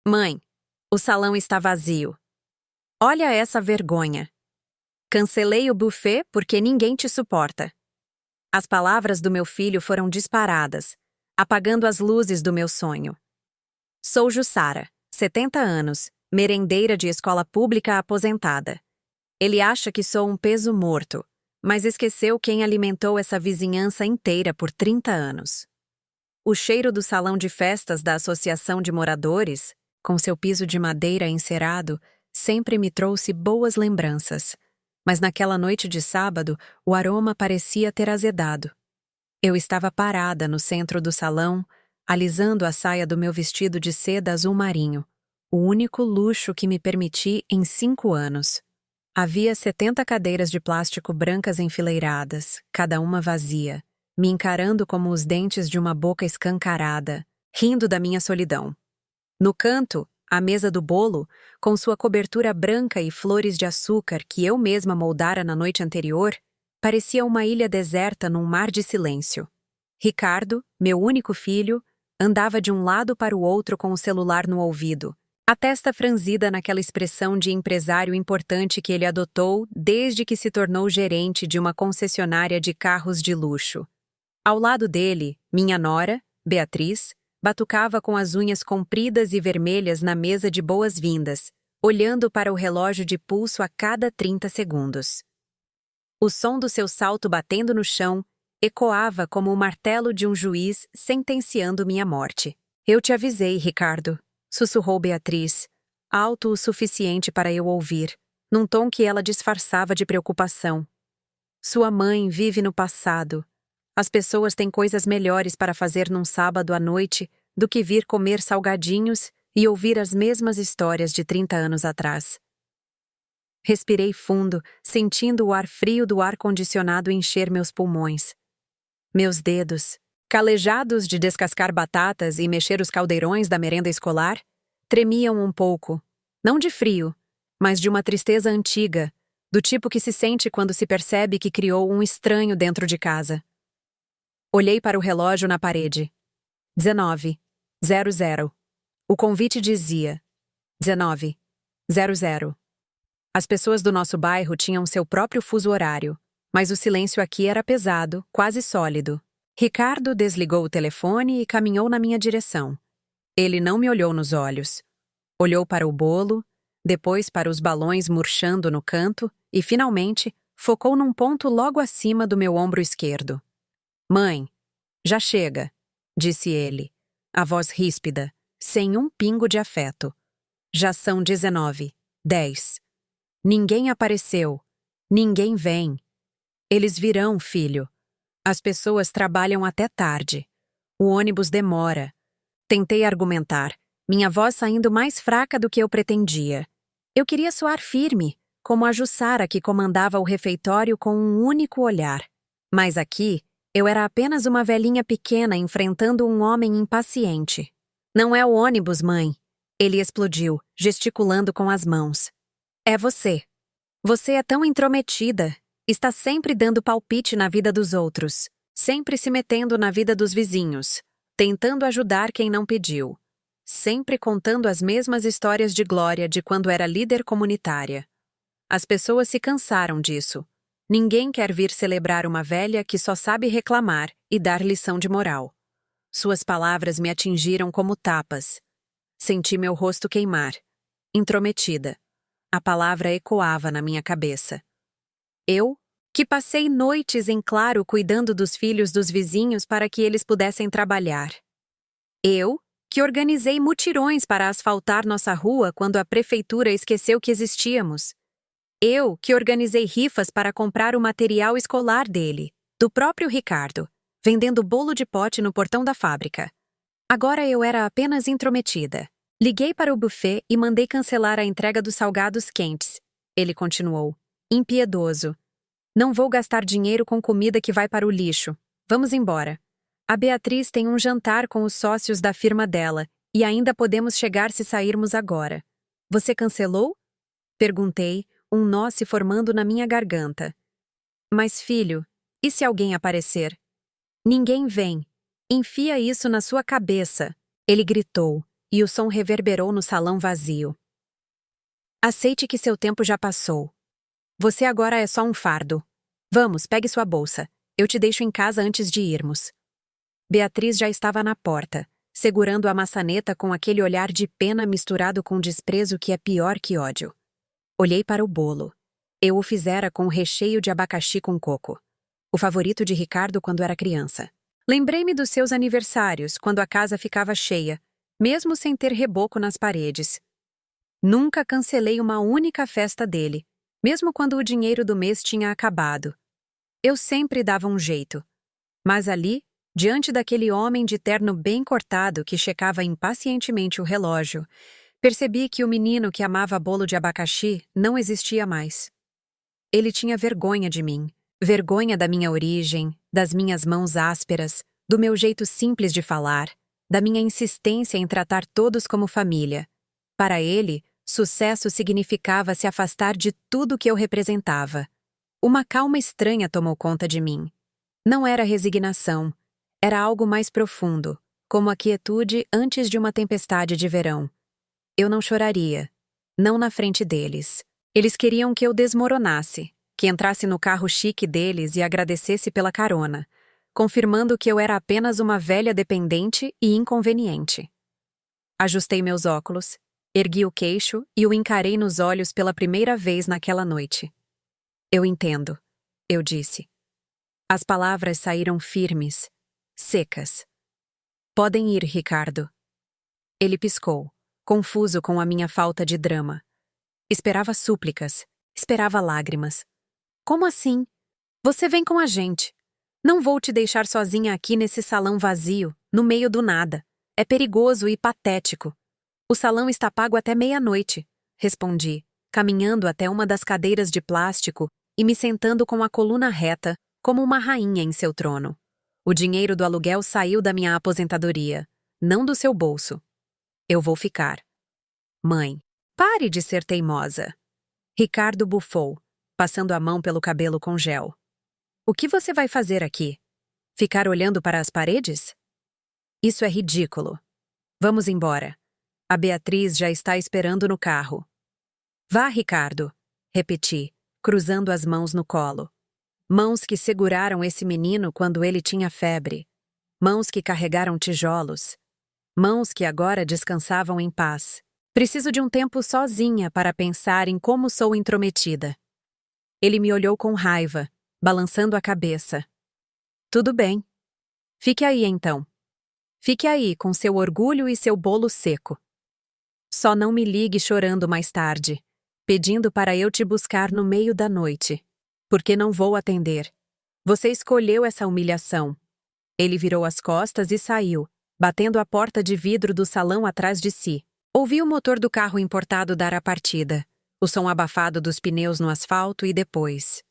Mãe, o salão está vazio. Olha essa vergonha. Cancelei o buffet porque ninguém te suporta. As palavras do meu filho foram disparadas, apagando as luzes do meu sonho. Sou Jussara, 70 anos, merendeira de escola pública aposentada. Ele acha que sou um peso morto, mas esqueceu quem alimentou essa vizinhança inteira por 30 anos. O cheiro do salão de festas da Associação de Moradores, com seu piso de madeira encerado, sempre me trouxe boas lembranças. Mas naquela noite de sábado, o aroma parecia ter azedado. Eu estava parada no centro do salão, alisando a saia do meu vestido de seda azul marinho, o único luxo que me permiti em 5 anos. Havia 70 cadeiras de plástico brancas enfileiradas, cada uma vazia, me encarando como os dentes de uma boca escancarada, rindo da minha solidão. No canto, a mesa do bolo, com sua cobertura branca e flores de açúcar que eu mesma moldara na noite anterior, parecia uma ilha deserta num mar de silêncio. Ricardo, meu único filho, andava de um lado para o outro com o celular no ouvido, a testa franzida naquela expressão de empresário importante que ele adotou desde que se tornou gerente de uma concessionária de carros de luxo. Ao lado dele, minha nora, Beatriz, batucava com as unhas compridas e vermelhas na mesa de boas-vindas, olhando para o relógio de pulso a cada 30 segundos. O som do seu salto batendo no chão ecoava como o martelo de um juiz sentenciando minha morte. Eu te avisei, Ricardo, sussurrou Beatriz, alto o suficiente para eu ouvir, num tom que ela disfarçava de preocupação. Sua mãe vive no passado. As pessoas têm coisas melhores para fazer num sábado à noite do que vir comer salgadinhos e ouvir as mesmas histórias de 30 anos atrás. Respirei fundo, sentindo o ar frio do ar-condicionado encher meus pulmões. Meus dedos, calejados de descascar batatas e mexer os caldeirões da merenda escolar, tremiam um pouco, não de frio, mas de uma tristeza antiga, do tipo que se sente quando se percebe que criou um estranho dentro de casa. Olhei para o relógio na parede. 19:00. O convite dizia 19:00. As pessoas do nosso bairro tinham seu próprio fuso horário, mas o silêncio aqui era pesado, quase sólido. Ricardo desligou o telefone e caminhou na minha direção. Ele não me olhou nos olhos. Olhou para o bolo, depois para os balões murchando no canto e, finalmente, focou num ponto logo acima do meu ombro esquerdo. Mãe, já chega, disse ele, a voz ríspida, sem um pingo de afeto. Já são 19:10. Ninguém apareceu. Ninguém vem. Eles virão, filho. As pessoas trabalham até tarde. O ônibus demora. Tentei argumentar, minha voz saindo mais fraca do que eu pretendia. Eu queria soar firme, como a Jussara que comandava o refeitório com um único olhar. Mas aqui, eu era apenas uma velhinha pequena enfrentando um homem impaciente. Não é o ônibus, mãe. Ele explodiu, gesticulando com as mãos. É você. Você é tão intrometida. Está sempre dando palpite na vida dos outros. Sempre se metendo na vida dos vizinhos. Tentando ajudar quem não pediu. Sempre contando as mesmas histórias de glória de quando era líder comunitária. As pessoas se cansaram disso. Ninguém quer vir celebrar uma velha que só sabe reclamar e dar lição de moral. Suas palavras me atingiram como tapas. Senti meu rosto queimar. Intrometida. A palavra ecoava na minha cabeça. Eu, que passei noites em claro cuidando dos filhos dos vizinhos para que eles pudessem trabalhar. Eu, que organizei mutirões para asfaltar nossa rua quando a prefeitura esqueceu que existíamos. Eu, que organizei rifas para comprar o material escolar dele, do próprio Ricardo, vendendo bolo de pote no portão da fábrica. Agora eu era apenas intrometida. Liguei para o buffet e mandei cancelar a entrega dos salgados quentes. Ele continuou, impiedoso. Não vou gastar dinheiro com comida que vai para o lixo. Vamos embora. A Beatriz tem um jantar com os sócios da firma dela e ainda podemos chegar se sairmos agora. Você cancelou? Perguntei, um nó se formando na minha garganta. Mas filho, e se alguém aparecer? Ninguém vem. Enfia isso na sua cabeça, ele gritou, e o som reverberou no salão vazio. Aceite que seu tempo já passou. Você agora é só um fardo. Vamos, pegue sua bolsa. Eu te deixo em casa antes de irmos. Beatriz já estava na porta, segurando a maçaneta com aquele olhar de pena misturado com desprezo que é pior que ódio. Olhei para o bolo. Eu o fizera com recheio de abacaxi com coco. O favorito de Ricardo quando era criança. Lembrei-me dos seus aniversários, quando a casa ficava cheia, mesmo sem ter reboco nas paredes. Nunca cancelei uma única festa dele, mesmo quando o dinheiro do mês tinha acabado. Eu sempre dava um jeito. Mas ali, diante daquele homem de terno bem cortado que checava impacientemente o relógio, percebi que o menino que amava bolo de abacaxi não existia mais. Ele tinha vergonha de mim, vergonha da minha origem, das minhas mãos ásperas, do meu jeito simples de falar, da minha insistência em tratar todos como família. Para ele, sucesso significava se afastar de tudo que eu representava. Uma calma estranha tomou conta de mim. Não era resignação, era algo mais profundo, como a quietude antes de uma tempestade de verão. Eu não choraria, não na frente deles. Eles queriam que eu desmoronasse, que entrasse no carro chique deles e agradecesse pela carona, confirmando que eu era apenas uma velha dependente e inconveniente. Ajustei meus óculos, ergui o queixo e o encarei nos olhos pela primeira vez naquela noite. Eu entendo, eu disse. As palavras saíram firmes, secas. Podem ir, Ricardo. Ele piscou, confuso com a minha falta de drama. Esperava súplicas, esperava lágrimas. Como assim? Você vem com a gente. Não vou te deixar sozinha aqui nesse salão vazio, no meio do nada. É perigoso e patético. O salão está pago até meia-noite, respondi, caminhando até uma das cadeiras de plástico e me sentando com a coluna reta, como uma rainha em seu trono. O dinheiro do aluguel saiu da minha aposentadoria, não do seu bolso. Eu vou ficar. Mãe, pare de ser teimosa. Ricardo bufou, passando a mão pelo cabelo com gel. O que você vai fazer aqui? Ficar olhando para as paredes? Isso é ridículo. Vamos embora. A Beatriz já está esperando no carro. Vá, Ricardo, repeti, cruzando as mãos no colo. Mãos que seguraram esse menino quando ele tinha febre. Mãos que carregaram tijolos. Mãos que agora descansavam em paz. Preciso de um tempo sozinha para pensar em como sou intrometida. Ele me olhou com raiva, balançando a cabeça. Tudo bem. Fique aí, então. Fique aí com seu orgulho e seu bolo seco. Só não me ligue chorando mais tarde, pedindo para eu te buscar no meio da noite. Porque não vou atender. Você escolheu essa humilhação. Ele virou as costas e saiu, batendo a porta de vidro do salão atrás de si. Ouvi o motor do carro importado dar a partida, o som abafado dos pneus no asfalto e depois.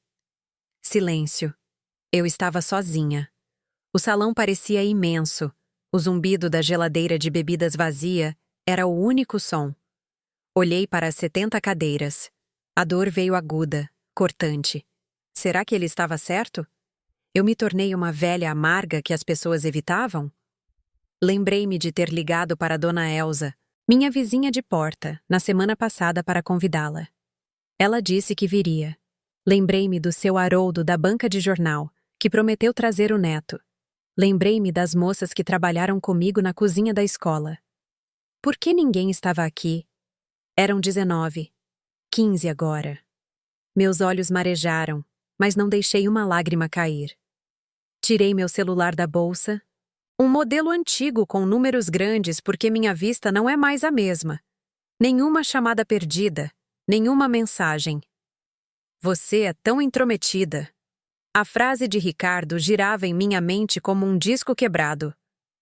Silêncio. Eu estava sozinha. O salão parecia imenso. O zumbido da geladeira de bebidas vazia era o único som. Olhei para as 70 cadeiras. A dor veio aguda, cortante. Será que ele estava certo? Eu me tornei uma velha amarga que as pessoas evitavam? Lembrei-me de ter ligado para Dona Elsa, minha vizinha de porta, na semana passada para convidá-la. Ela disse que viria. Lembrei-me do seu Haroldo da banca de jornal, que prometeu trazer o neto. Lembrei-me das moças que trabalharam comigo na cozinha da escola. Por que ninguém estava aqui? Eram 19. 15 agora. Meus olhos marejaram, mas não deixei uma lágrima cair. Tirei meu celular da bolsa. Um modelo antigo com números grandes porque minha vista não é mais a mesma. Nenhuma chamada perdida, nenhuma mensagem. Você é tão intrometida. A frase de Ricardo girava em minha mente como um disco quebrado.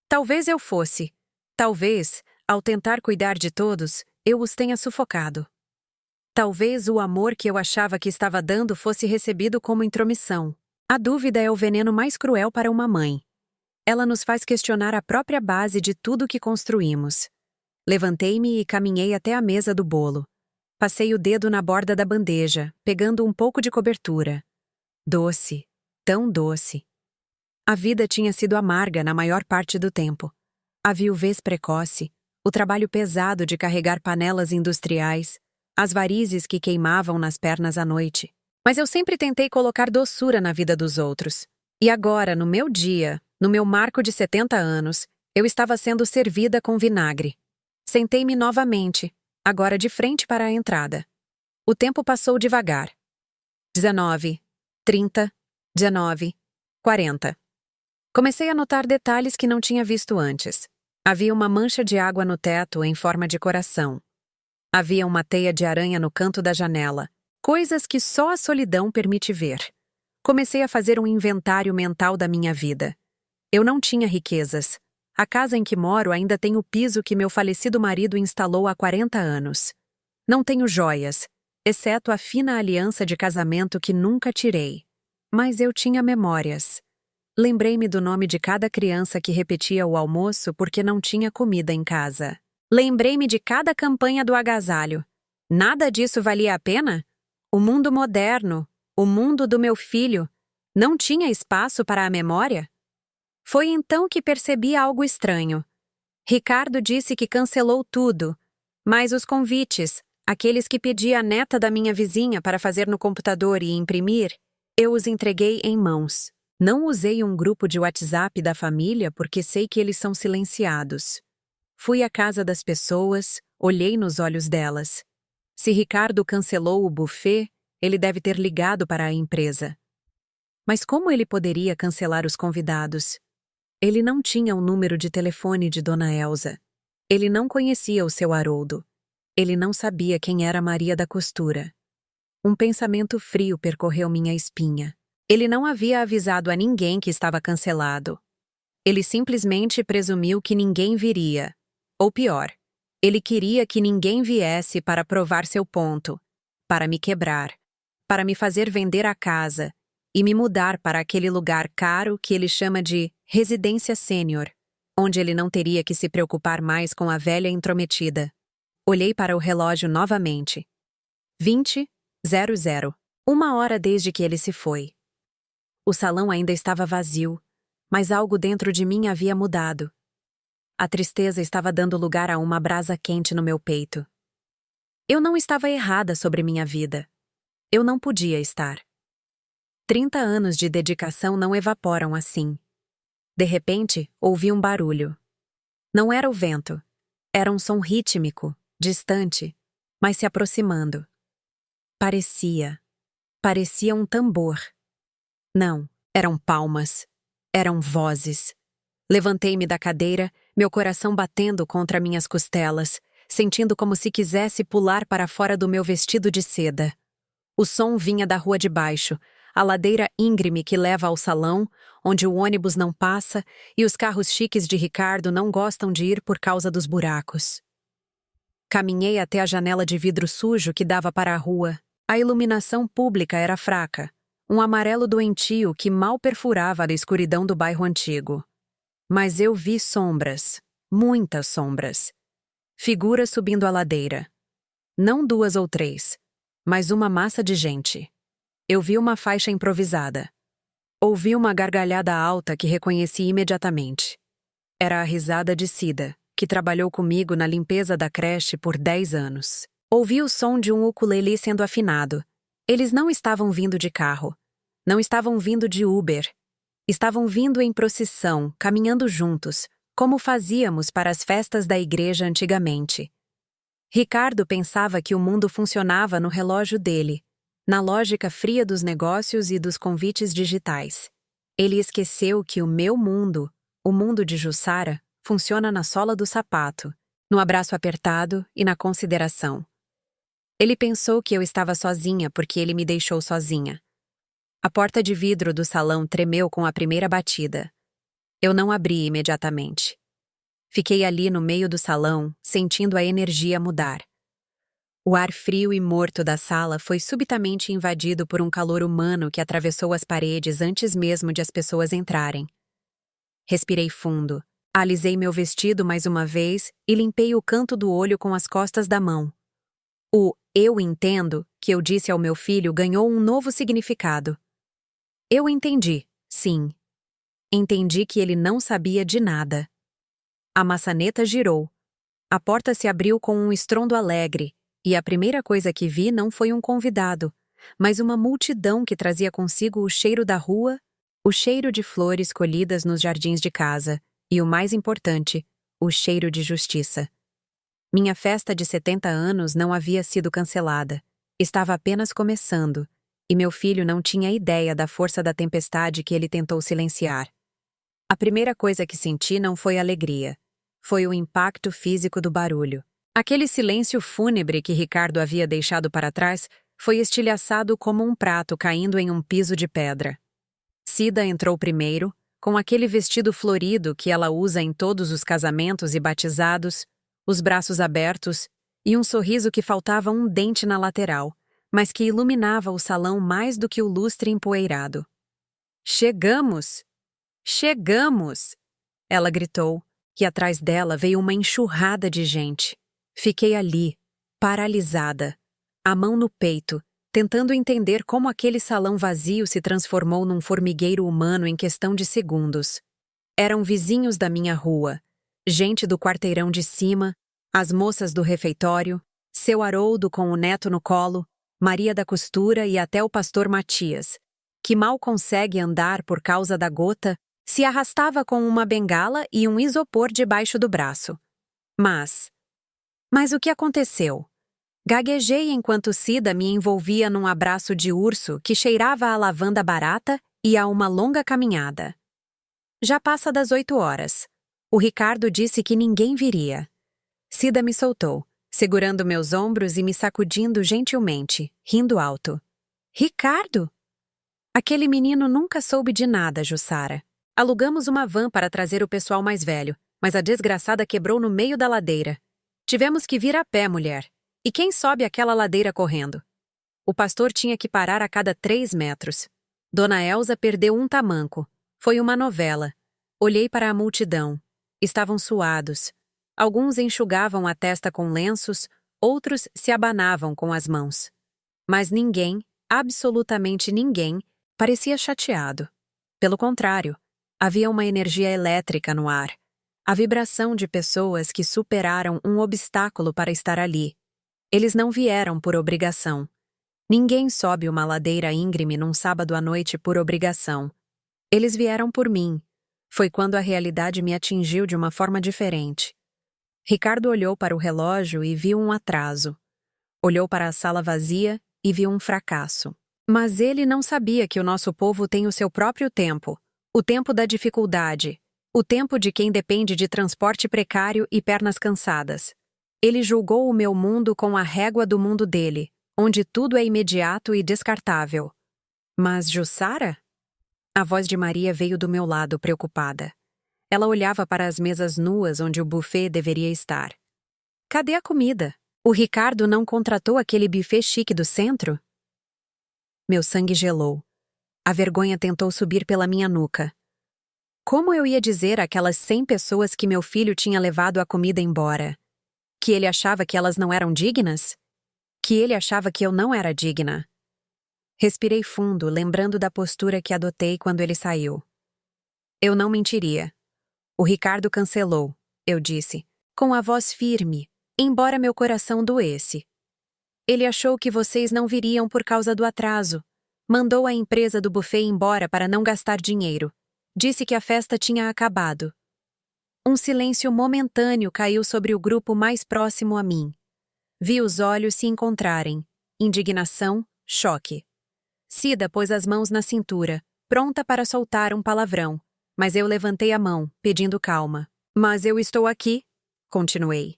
Talvez eu fosse. Talvez, ao tentar cuidar de todos, eu os tenha sufocado. Talvez o amor que eu achava que estava dando fosse recebido como intromissão. A dúvida é o veneno mais cruel para uma mãe. Ela nos faz questionar a própria base de tudo que construímos. Levantei-me e caminhei até a mesa do bolo. Passei o dedo na borda da bandeja, pegando um pouco de cobertura. Doce, tão doce. A vida tinha sido amarga na maior parte do tempo. A viuvez precoce, O trabalho pesado de carregar panelas industriais, as varizes que queimavam nas pernas à noite. Mas eu sempre tentei colocar doçura na vida dos outros. E agora, no meu dia, no meu marco de 70 anos, eu estava sendo servida com vinagre. Sentei-me novamente, agora de frente para a entrada. O tempo passou devagar. 19, 30, 19, 40. Comecei a notar detalhes que não tinha visto antes. Havia uma mancha de água no teto em forma de coração. Havia uma teia de aranha no canto da janela. Coisas que só a solidão permite ver. Comecei a fazer um inventário mental da minha vida. Eu não tinha riquezas. A casa em que moro ainda tem o piso que meu falecido marido instalou há 40 anos. Não tenho joias, exceto a fina aliança de casamento que nunca tirei. Mas eu tinha memórias. Lembrei-me do nome de cada criança que repetia o almoço porque não tinha comida em casa. Lembrei-me de cada campanha do agasalho. Nada disso valia a pena? O mundo moderno, o mundo do meu filho, não tinha espaço para a memória? Foi então que percebi algo estranho. Ricardo disse que cancelou tudo, mas os convites, aqueles que pedi à neta da minha vizinha para fazer no computador e imprimir, eu os entreguei em mãos. Não usei um grupo de WhatsApp da família porque sei que eles são silenciados. Fui à casa das pessoas, olhei nos olhos delas. Se Ricardo cancelou o buffet, ele deve ter ligado para a empresa. Mas como ele poderia cancelar os convidados? Ele não tinha o número de telefone de Dona Elsa. Ele não conhecia o seu Haroldo. Ele não sabia quem era Maria da Costura. Um pensamento frio percorreu minha espinha. Ele não havia avisado a ninguém que estava cancelado. Ele simplesmente presumiu que ninguém viria. Ou pior, ele queria que ninguém viesse para provar seu ponto, para me quebrar, para me fazer vender a casa e me mudar para aquele lugar caro que ele chama de residência sênior, onde ele não teria que se preocupar mais com a velha intrometida. Olhei para o relógio novamente. 20:00. 1 hora desde que ele se foi. O salão ainda estava vazio, mas algo dentro de mim havia mudado. A tristeza estava dando lugar a uma brasa quente no meu peito. Eu não estava errada sobre minha vida. Eu não podia estar. 30 anos de dedicação não evaporam assim. De repente, ouvi um barulho. Não era o vento. Era um som rítmico, distante, mas se aproximando. Parecia um tambor. Não, eram palmas. Eram vozes. Levantei-me da cadeira, meu coração batendo contra minhas costelas, sentindo como se quisesse pular para fora do meu vestido de seda. O som vinha da rua de baixo, a ladeira íngreme que leva ao salão, onde o ônibus não passa e os carros chiques de Ricardo não gostam de ir por causa dos buracos. Caminhei até a janela de vidro sujo que dava para a rua. A iluminação pública era fraca, um amarelo doentio que mal perfurava a escuridão do bairro antigo. Mas eu vi sombras, muitas sombras. Figuras subindo a ladeira. Não 2 ou 3, mas uma massa de gente. Eu vi uma faixa improvisada. Ouvi uma gargalhada alta que reconheci imediatamente. Era a risada de Cida, que trabalhou comigo na limpeza da creche por 10 anos. Ouvi o som de um ukulele sendo afinado. Eles não estavam vindo de carro. Não estavam vindo de Uber. Estavam vindo em procissão, caminhando juntos, como fazíamos para as festas da igreja antigamente. Ricardo pensava que o mundo funcionava no relógio dele, na lógica fria dos negócios e dos convites digitais. Ele esqueceu que o meu mundo, o mundo de Jussara, funciona na sola do sapato, no abraço apertado e na consideração. Ele pensou que eu estava sozinha porque ele me deixou sozinha. A porta de vidro do salão tremeu com a primeira batida. Eu não abri imediatamente. Fiquei ali no meio do salão, sentindo a energia mudar. O ar frio e morto da sala foi subitamente invadido por um calor humano que atravessou as paredes antes mesmo de as pessoas entrarem. Respirei fundo, alisei meu vestido mais uma vez e limpei o canto do olho com as costas da mão. O "eu entendo" que eu disse ao meu filho ganhou um novo significado. Eu entendi, sim. Entendi que ele não sabia de nada. A maçaneta girou. A porta se abriu com um estrondo alegre, e a primeira coisa que vi não foi um convidado, mas uma multidão que trazia consigo o cheiro da rua, o cheiro de flores colhidas nos jardins de casa e, o mais importante, o cheiro de justiça. Minha festa de 70 anos não havia sido cancelada. Estava apenas começando, e meu filho não tinha ideia da força da tempestade que ele tentou silenciar. A primeira coisa que senti não foi alegria. Foi o impacto físico do barulho. Aquele silêncio fúnebre que Ricardo havia deixado para trás foi estilhaçado como um prato caindo em um piso de pedra. Cida entrou primeiro, com aquele vestido florido que ela usa em todos os casamentos e batizados, os braços abertos e um sorriso que faltava um dente na lateral, mas que iluminava o salão mais do que o lustre empoeirado. "Chegamos! Chegamos!" Ela gritou, e atrás dela veio uma enxurrada de gente. Fiquei ali, paralisada, a mão no peito, tentando entender como aquele salão vazio se transformou num formigueiro humano em questão de segundos. Eram vizinhos da minha rua, gente do quarteirão de cima, as moças do refeitório, seu Haroldo com o neto no colo, Maria da Costura e até o pastor Matias, que mal consegue andar por causa da gota, se arrastava com uma bengala e um isopor debaixo do braço. Mas o que aconteceu? Gaguejei enquanto Cida me envolvia num abraço de urso que cheirava a lavanda barata e a uma longa caminhada. Já passa das 8 horas. O Ricardo disse que ninguém viria. Cida me soltou, segurando meus ombros e me sacudindo gentilmente, rindo alto. "Ricardo?" "Aquele menino nunca soube de nada, Jussara. Alugamos uma van para trazer o pessoal mais velho, mas a desgraçada quebrou no meio da ladeira. Tivemos que vir a pé, mulher. E quem sobe aquela ladeira correndo?" O pastor tinha que parar a cada 3 metros. Dona Elza perdeu um tamanco. Foi uma novela. Olhei para a multidão. Estavam suados. Alguns enxugavam a testa com lenços, outros se abanavam com as mãos. Mas ninguém, absolutamente ninguém, parecia chateado. Pelo contrário, havia uma energia elétrica no ar. A vibração de pessoas que superaram um obstáculo para estar ali. Eles não vieram por obrigação. Ninguém sobe uma ladeira íngreme num sábado à noite por obrigação. Eles vieram por mim. Foi quando a realidade me atingiu de uma forma diferente. Ricardo olhou para o relógio e viu um atraso. Olhou para a sala vazia e viu um fracasso. Mas ele não sabia que o nosso povo tem o seu próprio tempo. O tempo da dificuldade. O tempo de quem depende de transporte precário e pernas cansadas. Ele julgou o meu mundo com a régua do mundo dele, onde tudo é imediato e descartável. Mas Jussara? A voz de Maria veio do meu lado, preocupada. Ela olhava para as mesas nuas onde o buffet deveria estar. Cadê a comida? O Ricardo não contratou aquele buffet chique do centro? Meu sangue gelou. A vergonha tentou subir pela minha nuca. Como eu ia dizer àquelas 100 pessoas que meu filho tinha levado a comida embora? Que ele achava que elas não eram dignas? Que ele achava que eu não era digna? Respirei fundo, lembrando da postura que adotei quando ele saiu. Eu não mentiria. O Ricardo cancelou, eu disse, com a voz firme, embora meu coração doesse. Ele achou que vocês não viriam por causa do atraso. Mandou a empresa do buffet embora para não gastar dinheiro. Disse que a festa tinha acabado. Um silêncio momentâneo caiu sobre o grupo mais próximo a mim. Vi os olhos se encontrarem. Indignação, choque. Cida pôs as mãos na cintura, pronta para soltar um palavrão, mas eu levantei a mão, pedindo calma. "Mas eu estou aqui", continuei.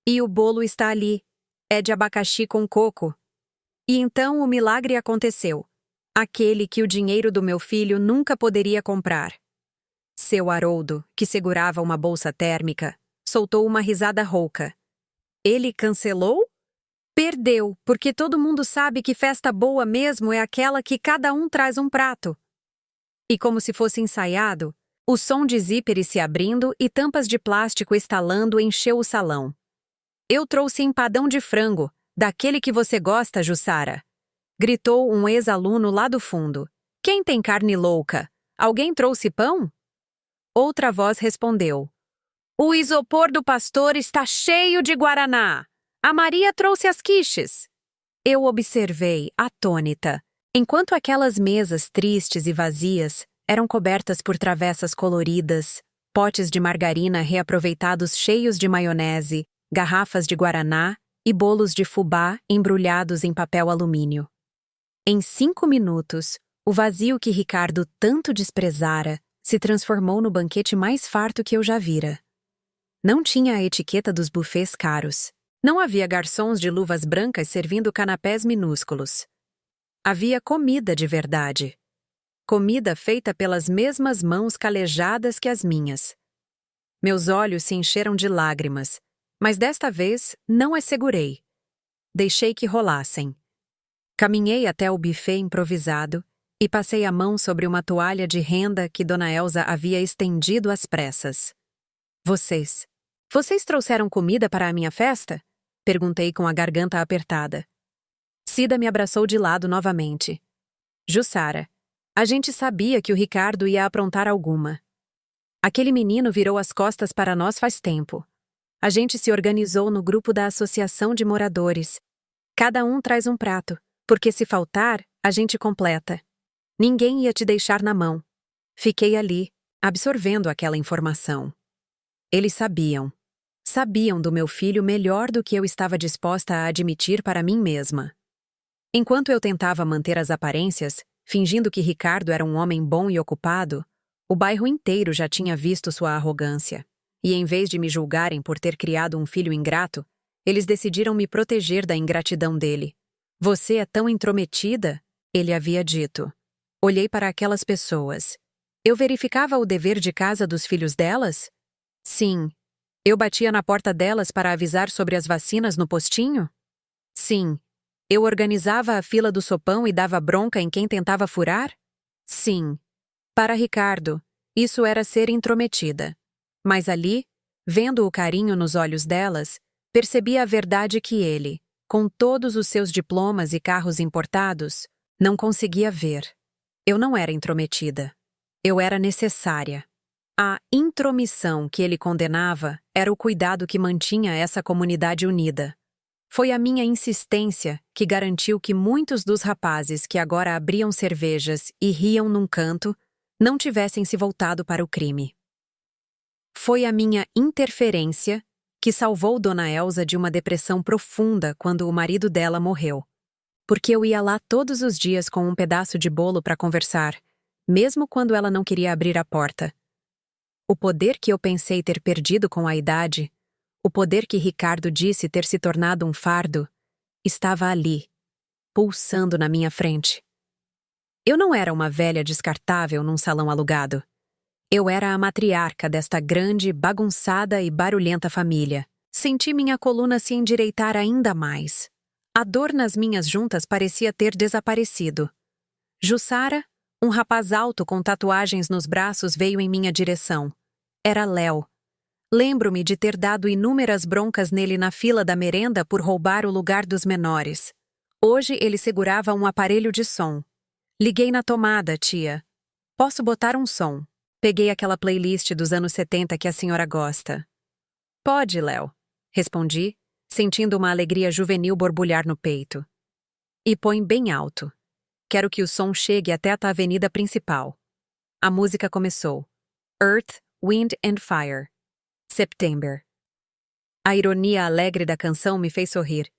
"E o bolo está ali. É de abacaxi com coco." E então o milagre aconteceu. Aquele que o dinheiro do meu filho nunca poderia comprar. Seu Haroldo, que segurava uma bolsa térmica, soltou uma risada rouca. Ele cancelou? Perdeu, porque todo mundo sabe que festa boa mesmo é aquela que cada um traz um prato. E como se fosse ensaiado, o som de zíperes se abrindo e tampas de plástico estalando encheu o salão. "Eu trouxe empadão de frango, daquele que você gosta, Jussara", gritou um ex-aluno lá do fundo. "Quem tem carne louca? Alguém trouxe pão?" Outra voz respondeu. O isopor do pastor está cheio de guaraná. A Maria trouxe as quiches. Eu observei, atônita, enquanto aquelas mesas tristes e vazias eram cobertas por travessas coloridas, potes de margarina reaproveitados cheios de maionese, garrafas de guaraná e bolos de fubá embrulhados em papel alumínio. Em 5 minutos, o vazio que Ricardo tanto desprezara se transformou no banquete mais farto que eu já vira. Não tinha a etiqueta dos buffets caros. Não havia garçons de luvas brancas servindo canapés minúsculos. Havia comida de verdade. Comida feita pelas mesmas mãos calejadas que as minhas. Meus olhos se encheram de lágrimas, mas desta vez não as segurei. Deixei que rolassem. Caminhei até o buffet improvisado e passei a mão sobre uma toalha de renda que Dona Elsa havia estendido às pressas. Vocês trouxeram comida para a minha festa? Perguntei com a garganta apertada. Cida me abraçou de lado novamente. Jussara, a gente sabia que o Ricardo ia aprontar alguma. Aquele menino virou as costas para nós faz tempo. A gente se organizou no grupo da Associação de Moradores. Cada um traz um prato, porque se faltar, a gente completa. Ninguém ia te deixar na mão. Fiquei ali, absorvendo aquela informação. Eles sabiam. Sabiam do meu filho melhor do que eu estava disposta a admitir para mim mesma. Enquanto eu tentava manter as aparências, fingindo que Ricardo era um homem bom e ocupado, o bairro inteiro já tinha visto sua arrogância. E em vez de me julgarem por ter criado um filho ingrato, eles decidiram me proteger da ingratidão dele. Você é tão intrometida, ele havia dito. Olhei para aquelas pessoas. Eu verificava o dever de casa dos filhos delas? Sim. Eu batia na porta delas para avisar sobre as vacinas no postinho? Sim. Eu organizava a fila do sopão e dava bronca em quem tentava furar? Sim. Para Ricardo, isso era ser intrometida. Mas ali, vendo o carinho nos olhos delas, percebi a verdade que ele, com todos os seus diplomas e carros importados, não conseguia ver. Eu não era intrometida. Eu era necessária. A intromissão que ele condenava era o cuidado que mantinha essa comunidade unida. Foi a minha insistência que garantiu que muitos dos rapazes que agora abriam cervejas e riam num canto não tivessem se voltado para o crime. Foi a minha interferência que salvou Dona Elsa de uma depressão profunda quando o marido dela morreu. Porque eu ia lá todos os dias com um pedaço de bolo para conversar, mesmo quando ela não queria abrir a porta. O poder que eu pensei ter perdido com a idade, o poder que Ricardo disse ter se tornado um fardo, estava ali, pulsando na minha frente. Eu não era uma velha descartável num salão alugado. Eu era a matriarca desta grande, bagunçada e barulhenta família. Senti minha coluna se endireitar ainda mais. A dor nas minhas juntas parecia ter desaparecido. Jussara, um rapaz alto com tatuagens nos braços, veio em minha direção. Era Léo. Lembro-me de ter dado inúmeras broncas nele na fila da merenda por roubar o lugar dos menores. Hoje ele segurava um aparelho de som. Liguei na tomada, tia. Posso botar um som? Peguei aquela playlist dos anos 70 que a senhora gosta. Pode, Léo, respondi, sentindo uma alegria juvenil borbulhar no peito. E põe bem alto. Quero que o som chegue até a avenida principal. A música começou. Earth, Wind and Fire. September. A ironia alegre da canção me fez sorrir.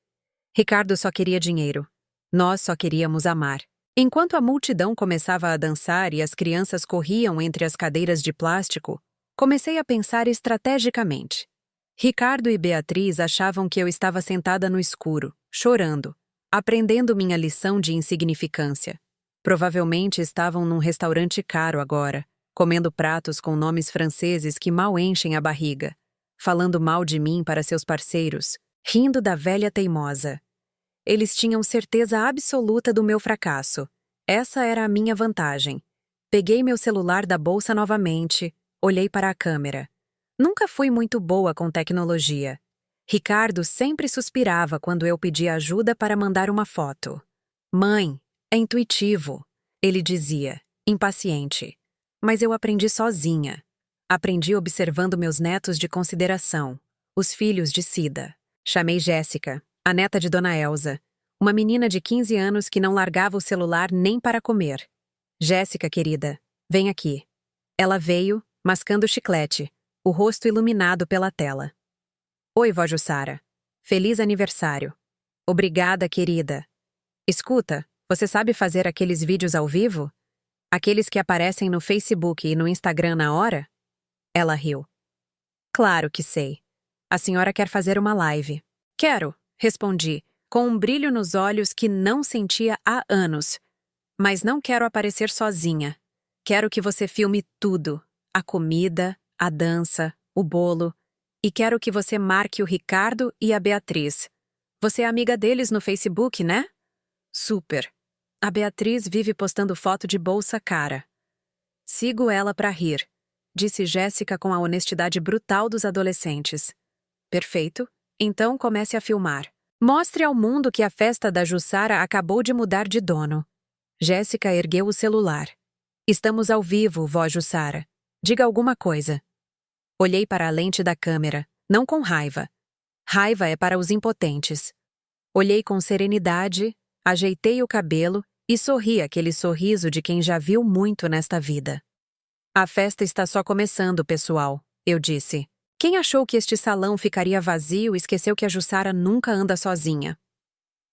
Ricardo só queria dinheiro. Nós só queríamos amar. Enquanto a multidão começava a dançar e as crianças corriam entre as cadeiras de plástico, comecei a pensar estrategicamente. Ricardo e Beatriz achavam que eu estava sentada no escuro, chorando, aprendendo minha lição de insignificância. Provavelmente estavam num restaurante caro agora, comendo pratos com nomes franceses que mal enchem a barriga, falando mal de mim para seus parceiros, rindo da velha teimosa. Eles tinham certeza absoluta do meu fracasso. Essa era a minha vantagem. Peguei meu celular da bolsa novamente, olhei para a câmera. Nunca fui muito boa com tecnologia. Ricardo sempre suspirava quando eu pedia ajuda para mandar uma foto. Mãe, é intuitivo, ele dizia, impaciente. Mas eu aprendi sozinha. Aprendi observando meus netos de consideração, os filhos de Cida. Chamei Jéssica, a neta de Dona Elza, uma menina de 15 anos que não largava o celular nem para comer. Jéssica, querida, vem aqui. Ela veio, mascando chiclete, o rosto iluminado pela tela. Oi, vó Jussara. Feliz aniversário. Obrigada, querida. Escuta, você sabe fazer aqueles vídeos ao vivo? Aqueles que aparecem no Facebook e no Instagram na hora? Ela riu. Claro que sei. A senhora quer fazer uma live. Quero, respondi, com um brilho nos olhos que não sentia há anos. Mas não quero aparecer sozinha. Quero que você filme tudo. A comida, a dança, o bolo. E quero que você marque o Ricardo e a Beatriz. Você é amiga deles no Facebook, né? Super. A Beatriz vive postando foto de bolsa cara. Sigo ela pra rir, disse Jéssica com a honestidade brutal dos adolescentes. Perfeito. Então comece a filmar. Mostre ao mundo que a festa da Jussara acabou de mudar de dono. Jéssica ergueu o celular. Estamos ao vivo, vó Jussara. Diga alguma coisa. Olhei para a lente da câmera, não com raiva. Raiva é para os impotentes. Olhei com serenidade, ajeitei o cabelo e sorri aquele sorriso de quem já viu muito nesta vida. A festa está só começando, pessoal, eu disse. Quem achou que este salão ficaria vazio esqueceu que a Jussara nunca anda sozinha.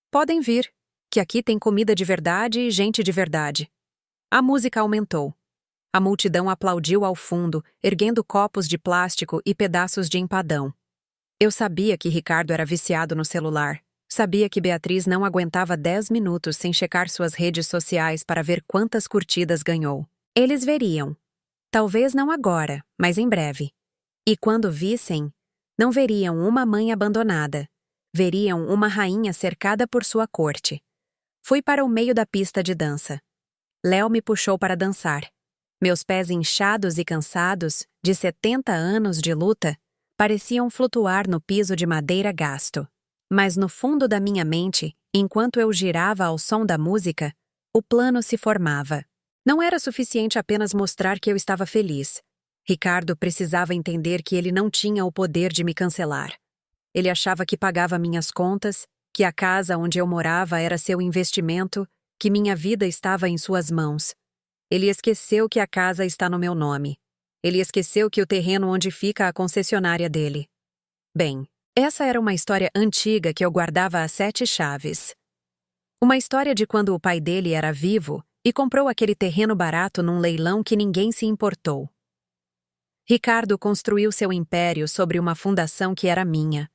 Podem vir, que aqui tem comida de verdade e gente de verdade. A música aumentou. A multidão aplaudiu ao fundo, erguendo copos de plástico e pedaços de empadão. Eu sabia que Ricardo era viciado no celular. Sabia que Beatriz não aguentava 10 minutos sem checar suas redes sociais para ver quantas curtidas ganhou. Eles veriam. Talvez não agora, mas em breve. E quando vissem, não veriam uma mãe abandonada. Veriam uma rainha cercada por sua corte. Fui para o meio da pista de dança. Léo me puxou para dançar. Meus pés inchados e cansados, de 70 anos de luta, pareciam flutuar no piso de madeira gasto. Mas no fundo da minha mente, enquanto eu girava ao som da música, o plano se formava. Não era suficiente apenas mostrar que eu estava feliz. Ricardo precisava entender que ele não tinha o poder de me cancelar. Ele achava que pagava minhas contas, que a casa onde eu morava era seu investimento, que minha vida estava em suas mãos. Ele esqueceu que a casa está no meu nome. Ele esqueceu que o terreno onde fica a concessionária dele. Bem, essa era uma história antiga que eu guardava às 7 chaves. Uma história de quando o pai dele era vivo e comprou aquele terreno barato num leilão que ninguém se importou. Ricardo construiu seu império sobre uma fundação que era minha.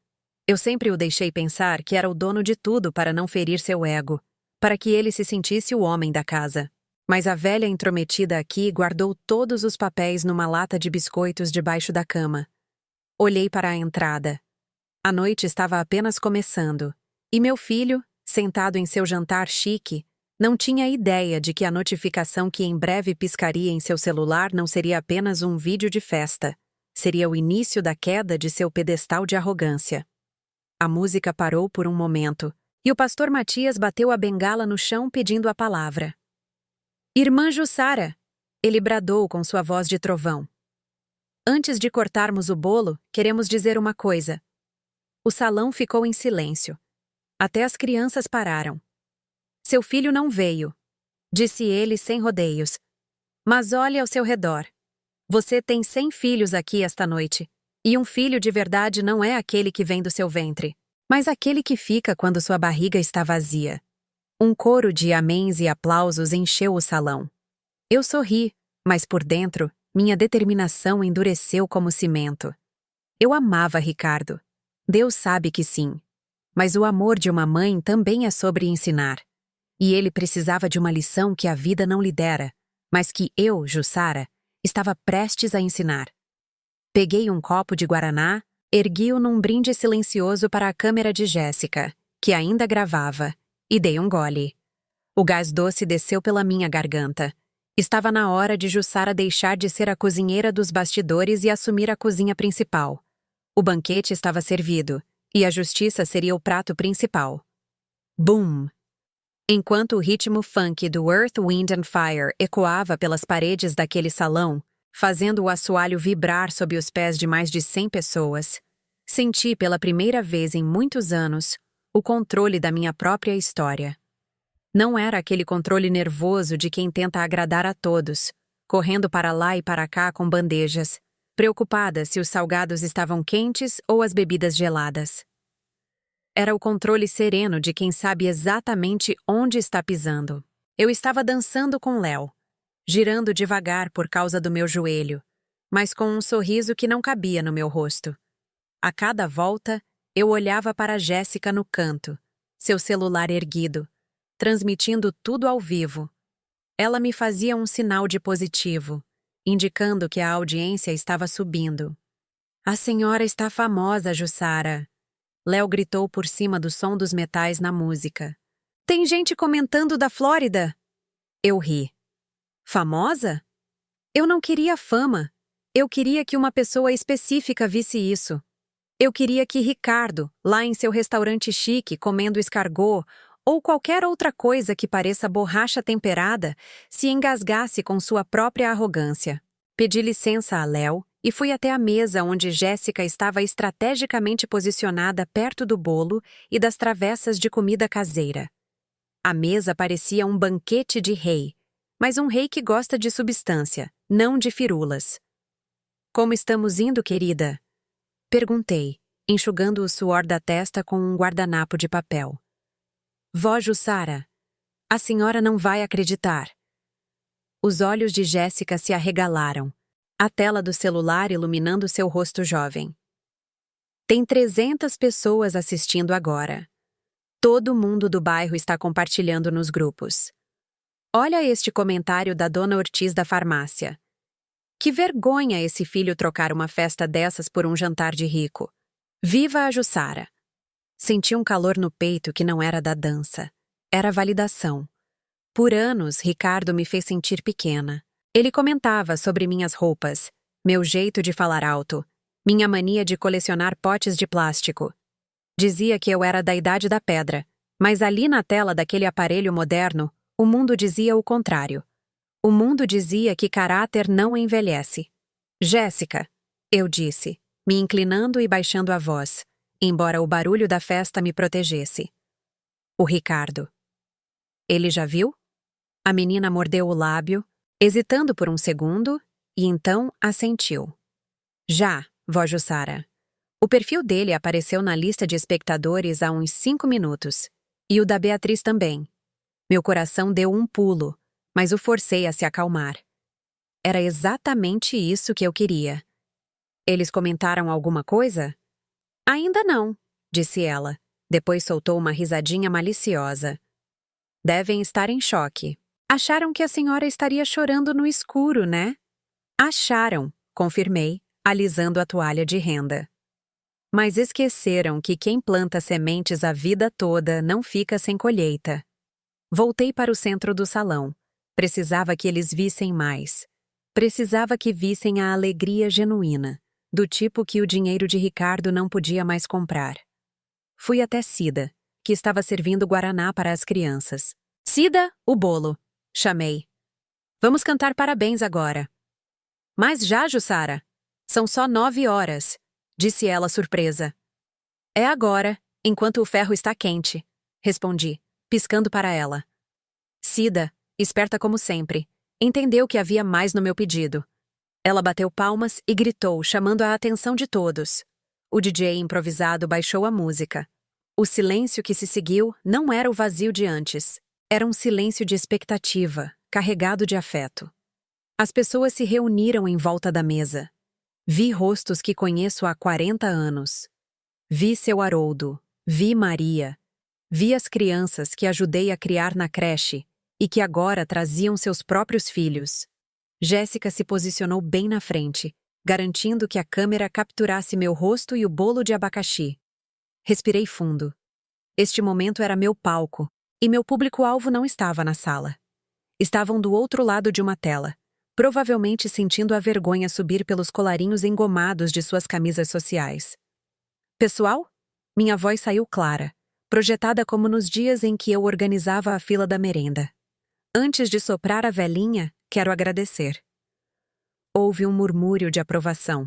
Eu sempre o deixei pensar que era o dono de tudo para não ferir seu ego, para que ele se sentisse o homem da casa. Mas a velha intrometida aqui guardou todos os papéis numa lata de biscoitos debaixo da cama. Olhei para a entrada. A noite estava apenas começando, e meu filho, sentado em seu jantar chique, não tinha ideia de que a notificação que em breve piscaria em seu celular não seria apenas um vídeo de festa, seria o início da queda de seu pedestal de arrogância. A música parou por um momento, e o pastor Matias bateu a bengala no chão pedindo a palavra. Irmã Jussara! Ele bradou com sua voz de trovão. Antes de cortarmos o bolo, queremos dizer uma coisa. O salão ficou em silêncio. Até as crianças pararam. Seu filho não veio, disse ele sem rodeios. Mas olhe ao seu redor. Você tem 100 filhos aqui esta noite. E um filho de verdade não é aquele que vem do seu ventre, mas aquele que fica quando sua barriga está vazia. Um coro de améns e aplausos encheu o salão. Eu sorri, mas por dentro, minha determinação endureceu como cimento. Eu amava Ricardo. Deus sabe que sim. Mas o amor de uma mãe também é sobre ensinar. E ele precisava de uma lição que a vida não lhe dera, mas que eu, Jussara, estava prestes a ensinar. Peguei um copo de guaraná, ergui-o num brinde silencioso para a câmera de Jéssica, que ainda gravava, e dei um gole. O gás doce desceu pela minha garganta. Estava na hora de Jussara deixar de ser a cozinheira dos bastidores e assumir a cozinha principal. O banquete estava servido, e a justiça seria o prato principal. Boom! Enquanto o ritmo funk do Earth, Wind and Fire ecoava pelas paredes daquele salão, fazendo o assoalho vibrar sob os pés de mais de 100 pessoas, senti pela primeira vez em muitos anos o controle da minha própria história. Não era aquele controle nervoso de quem tenta agradar a todos, correndo para lá e para cá com bandejas, preocupada se os salgados estavam quentes ou as bebidas geladas. Era o controle sereno de quem sabe exatamente onde está pisando. Eu estava dançando com Léo, girando devagar por causa do meu joelho, mas com um sorriso que não cabia no meu rosto. A cada volta, eu olhava para Jéssica no canto, seu celular erguido, transmitindo tudo ao vivo. Ela me fazia um sinal de positivo, indicando que a audiência estava subindo. "A senhora está famosa, Jussara", Léo gritou por cima do som dos metais na música. "Tem gente comentando da Flórida." Eu ri. "Famosa? Eu não queria fama. Eu queria que uma pessoa específica visse isso. Eu queria que Ricardo, lá em seu restaurante chique comendo escargot, ou qualquer outra coisa que pareça borracha temperada, se engasgasse com sua própria arrogância." Pedi licença a Léo e fui até a mesa onde Jéssica estava estrategicamente posicionada perto do bolo e das travessas de comida caseira. A mesa parecia um banquete de rei, mas um rei que gosta de substância, não de firulas. "Como estamos indo, querida?" perguntei, enxugando o suor da testa com um guardanapo de papel. "Vó Jussara, a senhora não vai acreditar." Os olhos de Jéssica se arregalaram, a tela do celular iluminando seu rosto jovem. "Tem 300 pessoas assistindo agora. Todo mundo do bairro está compartilhando nos grupos. Olha este comentário da dona Ortiz da farmácia. Que vergonha esse filho trocar uma festa dessas por um jantar de rico. Viva a Jussara." Senti um calor no peito que não era da dança. Era validação. Por anos, Ricardo me fez sentir pequena. Ele comentava sobre minhas roupas, meu jeito de falar alto, minha mania de colecionar potes de plástico. Dizia que eu era da idade da pedra, mas ali na tela daquele aparelho moderno, o mundo dizia o contrário. O mundo dizia que caráter não envelhece. "Jéssica", eu disse, me inclinando e baixando a voz, embora o barulho da festa me protegesse. "O Ricardo." "Ele já viu?" A menina mordeu o lábio, hesitando por um segundo, e então assentiu. "Já, vó Jussara. O perfil dele apareceu na lista de espectadores há uns 5 minutos, e o da Beatriz também." Meu coração deu um pulo, mas o forcei a se acalmar. Era exatamente isso que eu queria. "Eles comentaram alguma coisa?" "Ainda não", disse ela. Depois soltou uma risadinha maliciosa. "Devem estar em choque. Acharam que a senhora estaria chorando no escuro, né?" "Acharam", confirmei, alisando a toalha de renda. "Mas esqueceram que quem planta sementes a vida toda não fica sem colheita." Voltei para o centro do salão. Precisava que eles vissem mais. Precisava que vissem a alegria genuína, do tipo que o dinheiro de Ricardo não podia mais comprar. Fui até Cida, que estava servindo guaraná para as crianças. "Cida, o bolo", chamei. "Vamos cantar parabéns agora." "Mas já, Jussara? São só 9 horas", disse ela surpresa. "É agora, enquanto o ferro está quente", respondi, piscando para ela. Cida, esperta como sempre, entendeu que havia mais no meu pedido. Ela bateu palmas e gritou, chamando a atenção de todos. O DJ improvisado baixou a música. O silêncio que se seguiu não era o vazio de antes. Era um silêncio de expectativa, carregado de afeto. As pessoas se reuniram em volta da mesa. Vi rostos que conheço há 40 anos. Vi seu Haroldo, vi Maria. Vi as crianças que ajudei a criar na creche e que agora traziam seus próprios filhos. Jéssica se posicionou bem na frente, garantindo que a câmera capturasse meu rosto e o bolo de abacaxi. Respirei fundo. Este momento era meu palco, e meu público-alvo não estava na sala. Estavam do outro lado de uma tela, provavelmente sentindo a vergonha subir pelos colarinhos engomados de suas camisas sociais. "Pessoal?" Minha voz saiu clara, projetada como nos dias em que eu organizava a fila da merenda. "Antes de soprar a velinha, quero agradecer." Houve um murmúrio de aprovação.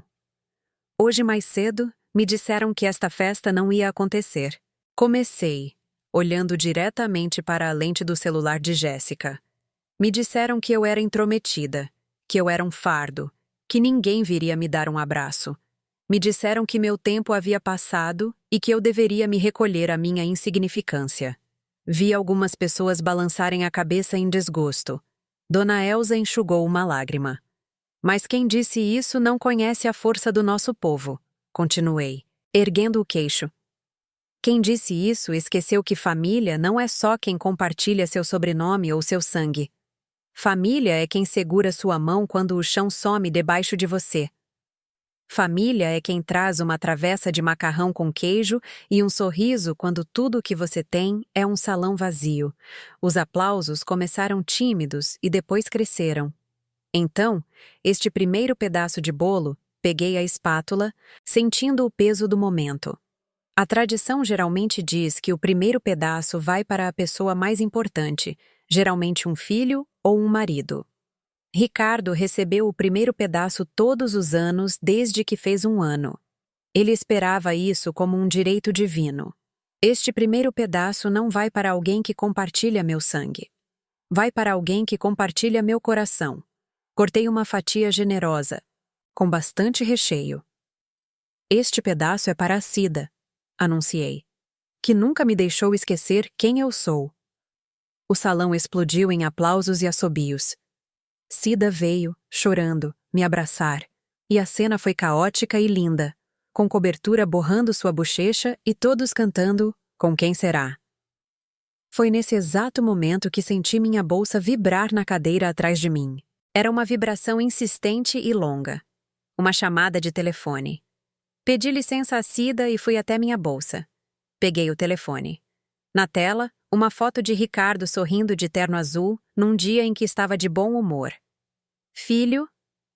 Hoje mais cedo, me disseram que esta festa não ia acontecer. Comecei, olhando diretamente para a lente do celular de Jéssica. Me disseram que eu era intrometida, que eu era um fardo, que ninguém viria me dar um abraço. Me disseram que meu tempo havia passado e que eu deveria me recolher à minha insignificância. Vi algumas pessoas balançarem a cabeça em desgosto. Dona Elsa enxugou uma lágrima. Mas quem disse isso não conhece a força do nosso povo, continuei, erguendo o queixo. Quem disse isso esqueceu que família não é só quem compartilha seu sobrenome ou seu sangue. Família é quem segura sua mão quando o chão some debaixo de você. Família é quem traz uma travessa de macarrão com queijo e um sorriso quando tudo o que você tem é um salão vazio. Os aplausos começaram tímidos e depois cresceram. Então, este primeiro pedaço de bolo, peguei a espátula, sentindo o peso do momento. A tradição geralmente diz que o primeiro pedaço vai para a pessoa mais importante, geralmente um filho ou um marido. Ricardo recebeu o primeiro pedaço todos os anos desde que fez 1 ano. Ele esperava isso como um direito divino. Este primeiro pedaço não vai para alguém que compartilha meu sangue. Vai para alguém que compartilha meu coração. Cortei uma fatia generosa, com bastante recheio. Este pedaço é para a Cida, anunciei, que nunca me deixou esquecer quem eu sou. O salão explodiu em aplausos e assobios. Cida veio, chorando, me abraçar, e a cena foi caótica e linda, com cobertura borrando sua bochecha e todos cantando Com Quem Será. Foi nesse exato momento que senti minha bolsa vibrar na cadeira atrás de mim. Era uma vibração insistente e longa. Uma chamada de telefone. Pedi licença a Cida e fui até minha bolsa. Peguei o telefone. Na tela, uma foto de Ricardo sorrindo de terno azul num dia em que estava de bom humor. Filho,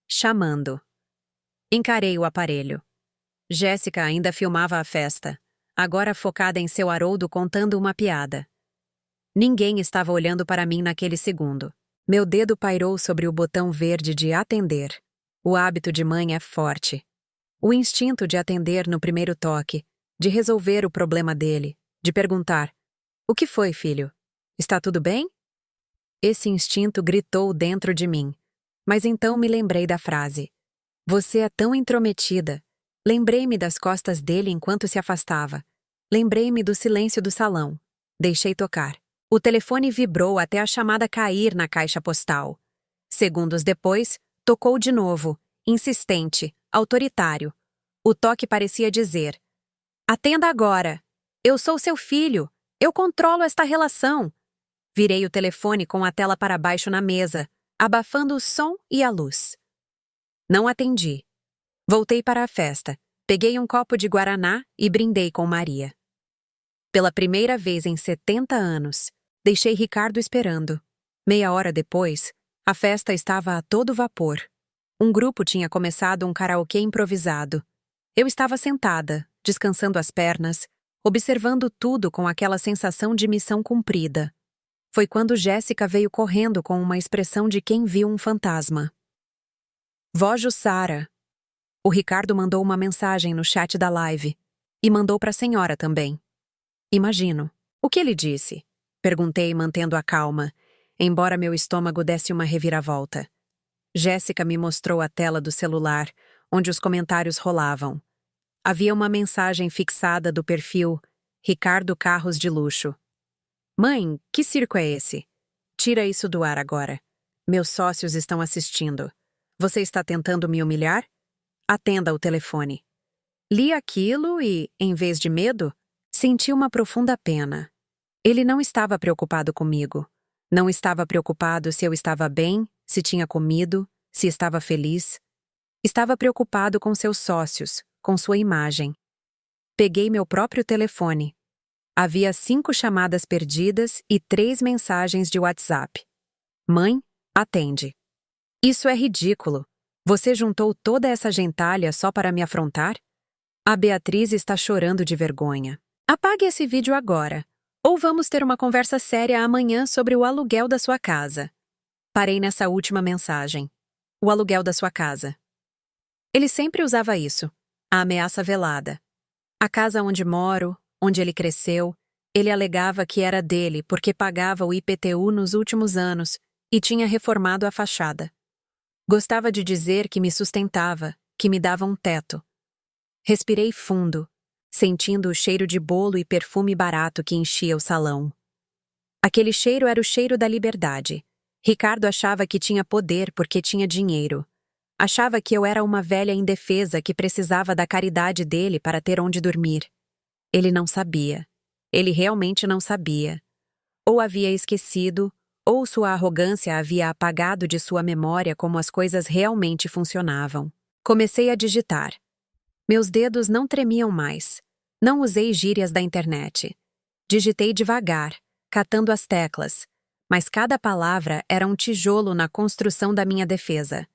chamando. Encarei o aparelho. Jéssica ainda filmava a festa, agora focada em seu Haroldo contando uma piada. Ninguém estava olhando para mim naquele segundo. Meu dedo pairou sobre o botão verde de atender. O hábito de mãe é forte. O instinto de atender no primeiro toque, de resolver o problema dele, de perguntar: O que foi, filho? Está tudo bem? Esse instinto gritou dentro de mim. Mas então me lembrei da frase. Você é tão intrometida. Lembrei-me das costas dele enquanto se afastava. Lembrei-me do silêncio do salão. Deixei tocar. O telefone vibrou até a chamada cair na caixa postal. Segundos depois, tocou de novo, insistente, autoritário. O toque parecia dizer: Atenda agora. Eu sou seu filho. Eu controlo esta relação. Virei o telefone com a tela para baixo na mesa, abafando o som e a luz. Não atendi. Voltei para a festa, peguei um copo de guaraná e brindei com Maria. Pela primeira vez em 70 anos, deixei Ricardo esperando. Meia hora depois, a festa estava a todo vapor. Um grupo tinha começado um karaokê improvisado. Eu estava sentada, descansando as pernas, observando tudo com aquela sensação de missão cumprida. Foi quando Jéssica veio correndo com uma expressão de quem viu um fantasma. Vó Jussara. O Ricardo mandou uma mensagem no chat da live. E mandou para a senhora também. Imagino. O que ele disse? Perguntei, mantendo a calma, embora meu estômago desse uma reviravolta. Jéssica me mostrou a tela do celular, onde os comentários rolavam. Havia uma mensagem fixada do perfil Ricardo Carros de Luxo. Mãe, que circo é esse? Tira isso do ar agora. Meus sócios estão assistindo. Você está tentando me humilhar? Atenda o telefone. Li aquilo e, em vez de medo, senti uma profunda pena. Ele não estava preocupado comigo. Não estava preocupado se eu estava bem, se tinha comido, se estava feliz. Estava preocupado com seus sócios, com sua imagem. Peguei meu próprio telefone. Havia 5 chamadas perdidas e 3 mensagens de WhatsApp. Mãe, atende. Isso é ridículo. Você juntou toda essa gentalha só para me afrontar? A Beatriz está chorando de vergonha. Apague esse vídeo agora. Ou vamos ter uma conversa séria amanhã sobre o aluguel da sua casa. Parei nessa última mensagem. o aluguel da sua casa. Ele sempre usava isso, a ameaça velada. A casa onde moro, onde ele cresceu, ele alegava que era dele porque pagava o IPTU nos últimos anos e tinha reformado a fachada. Gostava de dizer que me sustentava, que me dava um teto. Respirei fundo, sentindo o cheiro de bolo e perfume barato que enchia o salão. Aquele cheiro era o cheiro da liberdade. Ricardo achava que tinha poder porque tinha dinheiro. Achava que eu era uma velha indefesa que precisava da caridade dele para ter onde dormir. Ele não sabia. Ele realmente não sabia. Ou havia esquecido, ou sua arrogância havia apagado de sua memória como as coisas realmente funcionavam. Comecei a digitar. Meus dedos não tremiam mais. Não usei gírias da internet. Digitei devagar, catando as teclas, mas cada palavra era um tijolo na construção da minha defesa.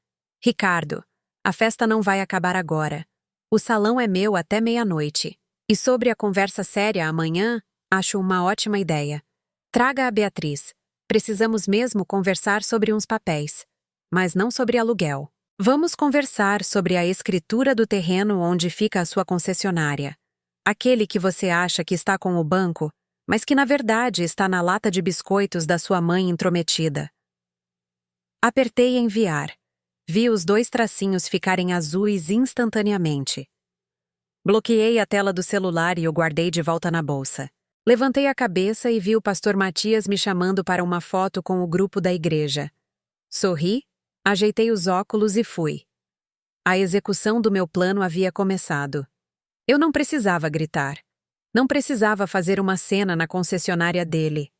Ricardo, a festa não vai acabar agora. O salão é meu até meia-noite. E sobre a conversa séria amanhã, acho uma ótima ideia. Traga a Beatriz. Precisamos mesmo conversar sobre uns papéis. Mas não sobre aluguel. Vamos conversar sobre a escritura do terreno onde fica a sua concessionária. Aquele que você acha que está com o banco, mas que na verdade está na lata de biscoitos da sua mãe intrometida. Apertei enviar. Vi os 2 tracinhos ficarem azuis instantaneamente. Bloqueei a tela do celular e o guardei de volta na bolsa. Levantei a cabeça e vi o pastor Matias me chamando para uma foto com o grupo da igreja. Sorri, ajeitei os óculos e fui. A execução do meu plano havia começado. Eu não precisava gritar. Não precisava fazer uma cena na concessionária dele.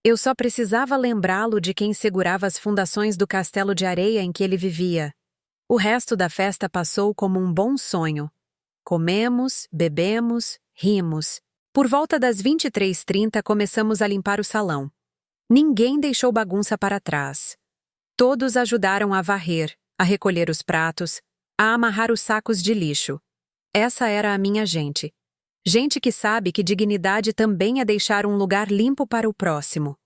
Eu só precisava lembrá-lo de quem segurava as fundações do castelo de areia em que ele vivia. O resto da festa passou como um bom sonho. Comemos, bebemos, rimos. Por volta das 23h30 começamos a limpar o salão. Ninguém deixou bagunça para trás. Todos ajudaram a varrer, a recolher os pratos, a amarrar os sacos de lixo. Essa era a minha gente. Gente que sabe que dignidade também é deixar um lugar limpo para o próximo.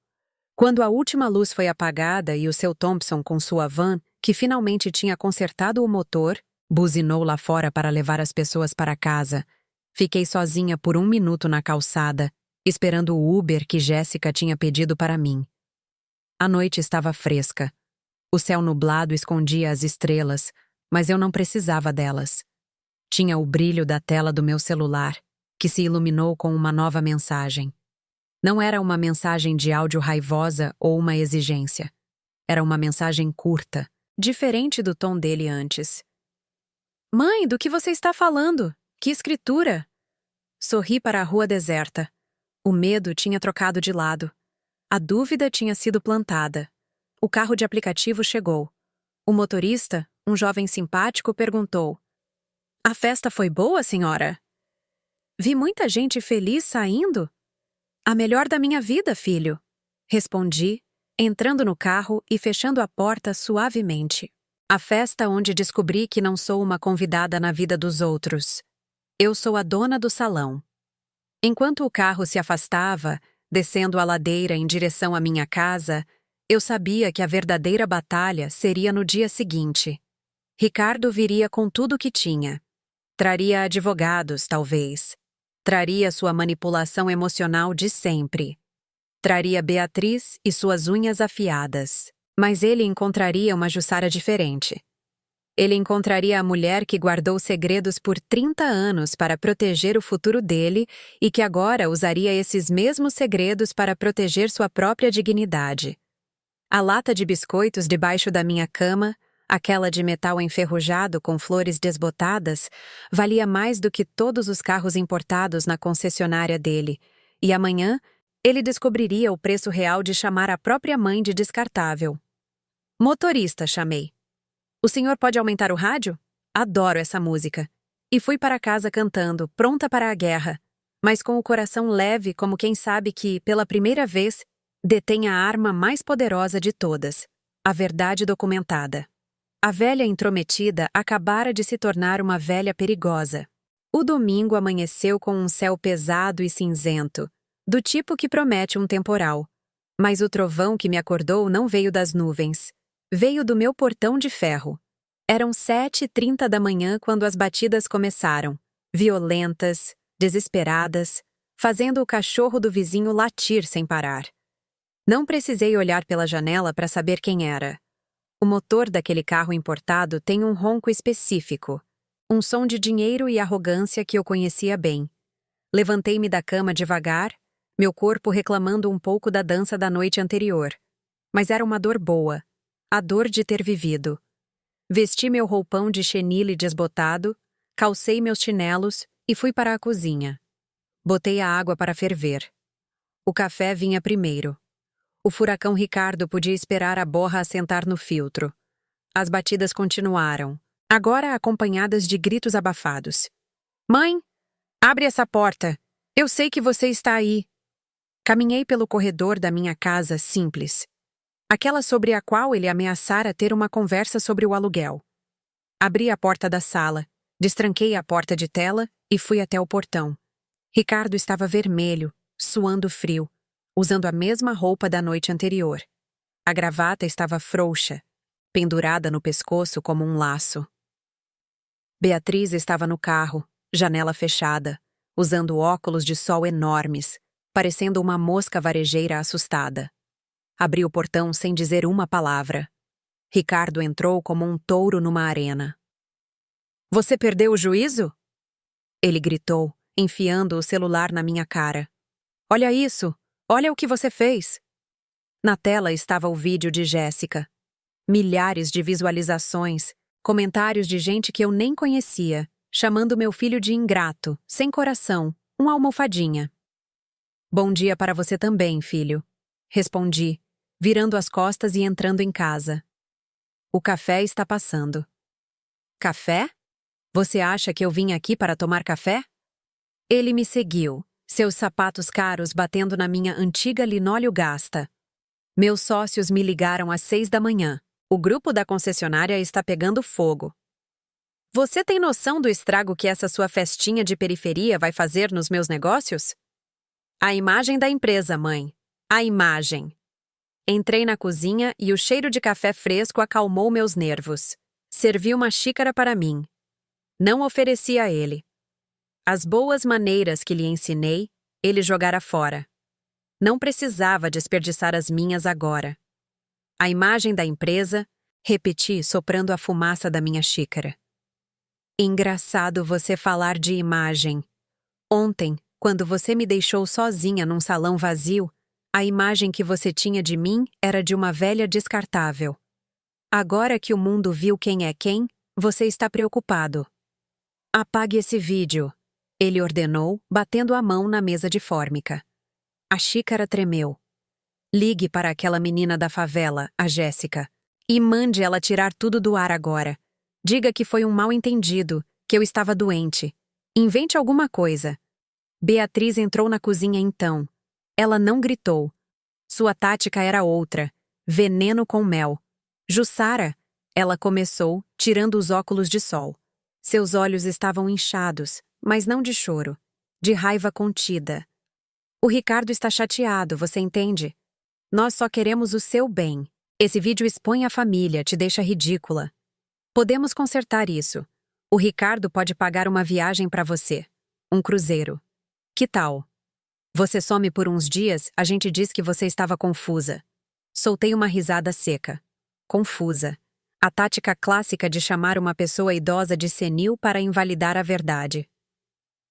Quando a última luz foi apagada e o seu Thompson com sua van, que finalmente tinha consertado o motor, buzinou lá fora para levar as pessoas para casa, fiquei sozinha por 1 minuto na calçada, esperando o Uber que Jéssica tinha pedido para mim. A noite estava fresca. O céu nublado escondia as estrelas, mas eu não precisava delas. Tinha o brilho da tela do meu celular, que se iluminou com uma nova mensagem. Não era uma mensagem de áudio raivosa ou uma exigência. Era uma mensagem curta, diferente do tom dele antes. Mãe, do que você está falando? Que escritura! Sorri para a rua deserta. O medo tinha trocado de lado. A dúvida tinha sido plantada. O carro de aplicativo chegou. O motorista, um jovem simpático, perguntou: A festa foi boa, senhora? Vi muita gente feliz saindo. A melhor da minha vida, filho. Respondi, entrando no carro e fechando a porta suavemente. A festa onde descobri que não sou uma convidada na vida dos outros. Eu sou a dona do salão. Enquanto o carro se afastava, descendo a ladeira em direção à minha casa, eu sabia que a verdadeira batalha seria no dia seguinte. Ricardo viria com tudo o que tinha. Traria advogados, talvez. Traria sua manipulação emocional de sempre. Traria Beatriz e suas unhas afiadas. Mas ele encontraria uma Jussara diferente. Ele encontraria a mulher que guardou segredos por 30 anos para proteger o futuro dele e que agora usaria esses mesmos segredos para proteger sua própria dignidade. A lata de biscoitos debaixo da minha cama, aquela de metal enferrujado com flores desbotadas, valia mais do que todos os carros importados na concessionária dele, e amanhã ele descobriria o preço real de chamar a própria mãe de descartável. Motorista, chamei. O senhor pode aumentar o rádio? Adoro essa música. E fui para casa cantando, pronta para a guerra, mas com o coração leve como quem sabe que, pela primeira vez, detém a arma mais poderosa de todas, a verdade documentada. A velha intrometida acabara de se tornar uma velha perigosa. O domingo amanheceu com um céu pesado e cinzento, do tipo que promete um temporal. Mas o trovão que me acordou não veio das nuvens. Veio do meu portão de ferro. Eram 7h30 da manhã quando as batidas começaram, violentas, desesperadas, fazendo o cachorro do vizinho latir sem parar. Não precisei olhar pela janela para saber quem era. O motor daquele carro importado tem um ronco específico, um som de dinheiro e arrogância que eu conhecia bem. Levantei-me da cama devagar, meu corpo reclamando um pouco da dança da noite anterior. Mas era uma dor boa, a dor de ter vivido. Vesti meu roupão de chenille desbotado, calcei meus chinelos e fui para a cozinha. Botei a água para ferver. O café vinha primeiro. O furacão Ricardo podia esperar a borra assentar no filtro. As batidas continuaram, agora acompanhadas de gritos abafados. Mãe, abre essa porta. Eu sei que você está aí. Caminhei pelo corredor da minha casa simples, aquela sobre a qual ele ameaçara ter uma conversa sobre o aluguel. Abri a porta da sala, destranquei a porta de tela e fui até o portão. Ricardo estava vermelho, suando frio, usando a mesma roupa da noite anterior. A gravata estava frouxa, pendurada no pescoço como um laço. Beatriz estava no carro, janela fechada, usando óculos de sol enormes, parecendo uma mosca varejeira assustada. Abri o portão sem dizer uma palavra. Ricardo entrou como um touro numa arena. Você perdeu o juízo? Ele gritou, enfiando o celular na minha cara. Olha isso! Olha o que você fez! Na tela estava o vídeo de Jéssica. Milhares de visualizações, comentários de gente que eu nem conhecia, chamando meu filho de ingrato, sem coração, um almofadinha. Bom dia para você também, filho. Respondi, virando as costas e entrando em casa. O café está passando. Café? Você acha que eu vim aqui para tomar café? Ele me seguiu, seus sapatos caros batendo na minha antiga linóleo gasta. Meus sócios me ligaram às 6 da manhã. O grupo da concessionária está pegando fogo. Você tem noção do estrago que essa sua festinha de periferia vai fazer nos meus negócios? A imagem da empresa, mãe. A imagem. Entrei na cozinha e o cheiro de café fresco acalmou meus nervos. Servi uma xícara para mim. Não ofereci a ele. As boas maneiras que lhe ensinei, ele jogara fora. Não precisava desperdiçar as minhas agora. A imagem da empresa, repeti soprando a fumaça da minha xícara. Engraçado você falar de imagem. Ontem, quando você me deixou sozinha num salão vazio, a imagem que você tinha de mim era de uma velha descartável. Agora que o mundo viu quem é quem, você está preocupado. Apague esse vídeo, ele ordenou, batendo a mão na mesa de fórmica. A xícara tremeu. Ligue para aquela menina da favela, a Jéssica, e mande ela tirar tudo do ar agora. Diga que foi um mal-entendido, que eu estava doente. Invente alguma coisa. Beatriz entrou na cozinha então. Ela não gritou. Sua tática era outra. Veneno com mel. Jussara, ela começou, tirando os óculos de sol. Seus olhos estavam inchados, mas não de choro, de raiva contida. O Ricardo está chateado, você entende? Nós só queremos o seu bem. Esse vídeo expõe a família, te deixa ridícula. Podemos consertar isso. O Ricardo pode pagar uma viagem para você. Um cruzeiro. Que tal? Você some por uns dias, a gente diz que você estava confusa. Soltei uma risada seca. Confusa. A tática clássica de chamar uma pessoa idosa de senil para invalidar a verdade.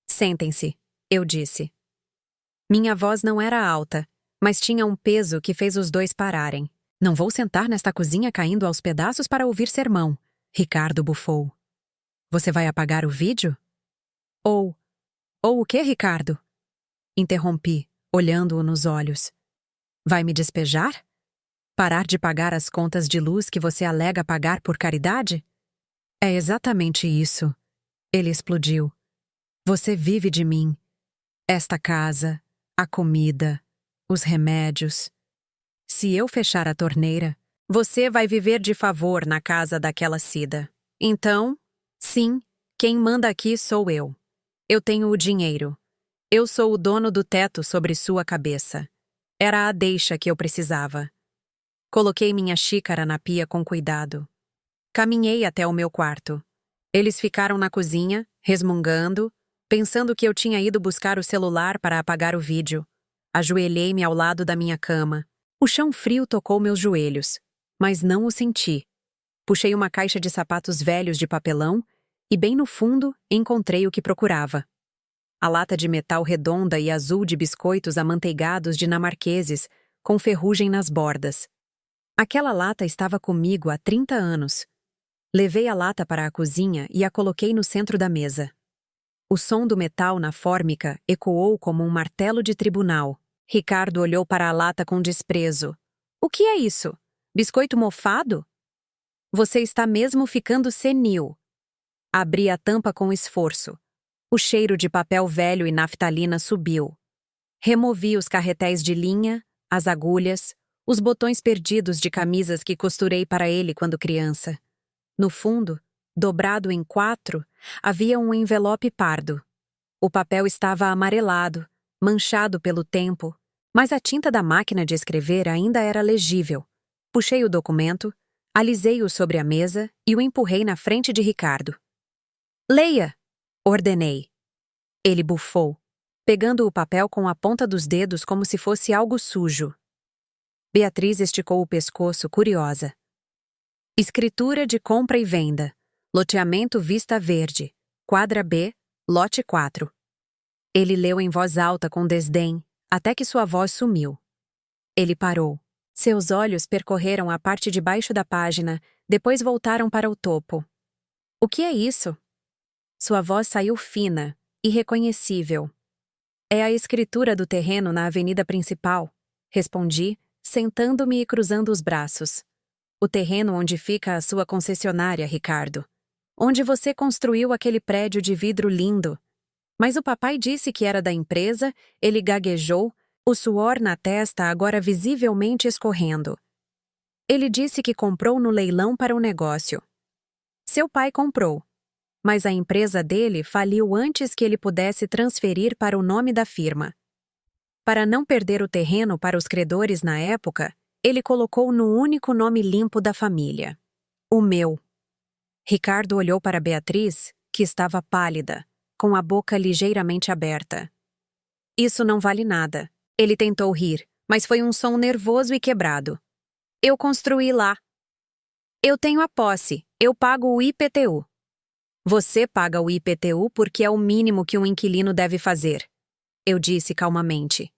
Sentem-se, eu disse. Minha voz não era alta, mas tinha um peso que fez os dois pararem. Não vou sentar nesta cozinha caindo aos pedaços para ouvir sermão, Ricardo bufou. Você vai apagar o vídeo? Ou o quê, Ricardo? Interrompi, olhando-o nos olhos. Vai me despejar? Parar de pagar as contas de luz que você alega pagar por caridade? É exatamente isso. Ele explodiu. Você vive de mim. Esta casa, a comida, os remédios. Se eu fechar a torneira, você vai viver de favor na casa daquela Cida. Então, sim, quem manda aqui sou eu. Eu tenho o dinheiro. Eu sou o dono do teto sobre sua cabeça. Era a deixa que eu precisava. Coloquei minha xícara na pia com cuidado. Caminhei até o meu quarto. Eles ficaram na cozinha, resmungando, pensando que eu tinha ido buscar o celular para apagar o vídeo. Ajoelhei-me ao lado da minha cama. O chão frio tocou meus joelhos, mas não o senti. Puxei uma caixa de sapatos velhos de papelão e, bem no fundo, encontrei o que procurava. A lata de metal redonda e azul de biscoitos amanteigados dinamarqueses, com ferrugem nas bordas. Aquela lata estava comigo há 30 anos. Levei a lata para a cozinha e a coloquei no centro da mesa. O som do metal na fórmica ecoou como um martelo de tribunal. Ricardo olhou para a lata com desprezo. O que é isso? Biscoito mofado? Você está mesmo ficando senil. Abri a tampa com esforço. O cheiro de papel velho e naftalina subiu. Removi os carretéis de linha, as agulhas, os botões perdidos de camisas que costurei para ele quando criança. No fundo, dobrado em 4, havia um envelope pardo. O papel estava amarelado, manchado pelo tempo, mas a tinta da máquina de escrever ainda era legível. Puxei o documento, alisei-o sobre a mesa e o empurrei na frente de Ricardo. Leia! Ordenei. Ele bufou, pegando o papel com a ponta dos dedos como se fosse algo sujo. Beatriz esticou o pescoço, curiosa. Escritura de compra e venda. Loteamento Vista Verde. Quadra B, lote 4. Ele leu em voz alta com desdém, até que sua voz sumiu. Ele parou. Seus olhos percorreram a parte de baixo da página, depois voltaram para o topo. O que é isso? Sua voz saiu fina, irreconhecível. É a escritura do terreno na avenida principal, respondi, sentando-me e cruzando os braços. O terreno onde fica a sua concessionária, Ricardo. Onde você construiu aquele prédio de vidro lindo. Mas o papai disse que era da empresa, ele gaguejou, o suor na testa agora visivelmente escorrendo. Ele disse que comprou no leilão para o negócio. Seu pai comprou, mas a empresa dele faliu antes que ele pudesse transferir para o nome da firma. Para não perder o terreno para os credores na época, ele colocou no único nome limpo da família. O meu. Ricardo olhou para Beatriz, que estava pálida, com a boca ligeiramente aberta. Isso não vale nada. Ele tentou rir, mas foi um som nervoso e quebrado. Eu construí lá. Eu tenho a posse, eu pago o IPTU. Você paga o IPTU porque é o mínimo que um inquilino deve fazer, eu disse calmamente.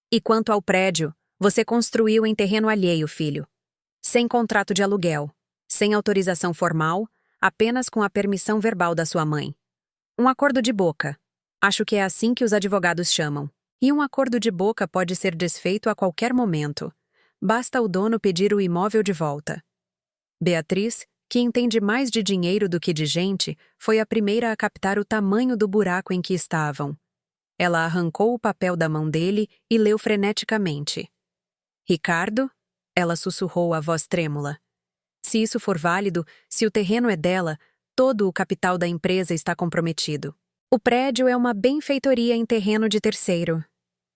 E quanto ao prédio, você construiu em terreno alheio, filho. Sem contrato de aluguel, sem autorização formal, apenas com a permissão verbal da sua mãe. Um acordo de boca. Acho que é assim que os advogados chamam. E um acordo de boca pode ser desfeito a qualquer momento. Basta o dono pedir o imóvel de volta. Beatriz, que entende mais de dinheiro do que de gente, foi a primeira a captar o tamanho do buraco em que estavam. Ela arrancou o papel da mão dele e leu freneticamente. Ricardo? Ela sussurrou a voz trêmula. Se isso for válido, se o terreno é dela, todo o capital da empresa está comprometido. O prédio é uma benfeitoria em terreno de terceiro.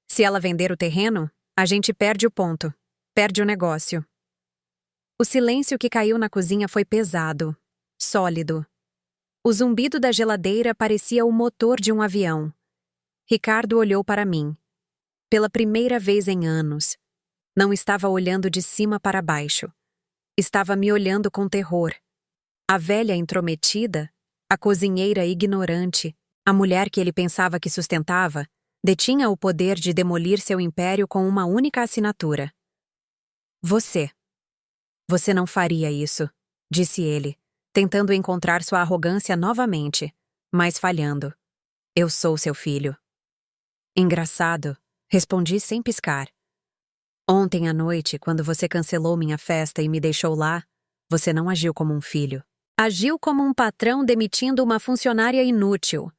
Se ela vender o terreno, a gente perde o ponto, perde o negócio. O silêncio que caiu na cozinha foi pesado, sólido. O zumbido da geladeira parecia o motor de um avião. Ricardo olhou para mim. Pela primeira vez em anos. Não estava olhando de cima para baixo. Estava me olhando com terror. A velha intrometida, a cozinheira ignorante, a mulher que ele pensava que sustentava, detinha o poder de demolir seu império com uma única assinatura. Você. Você não faria isso, disse ele, tentando encontrar sua arrogância novamente, mas falhando. Eu sou seu filho. Engraçado, respondi sem piscar. Ontem à noite, quando você cancelou minha festa e me deixou lá, você não agiu como um filho. Agiu como um patrão demitindo uma funcionária inútil.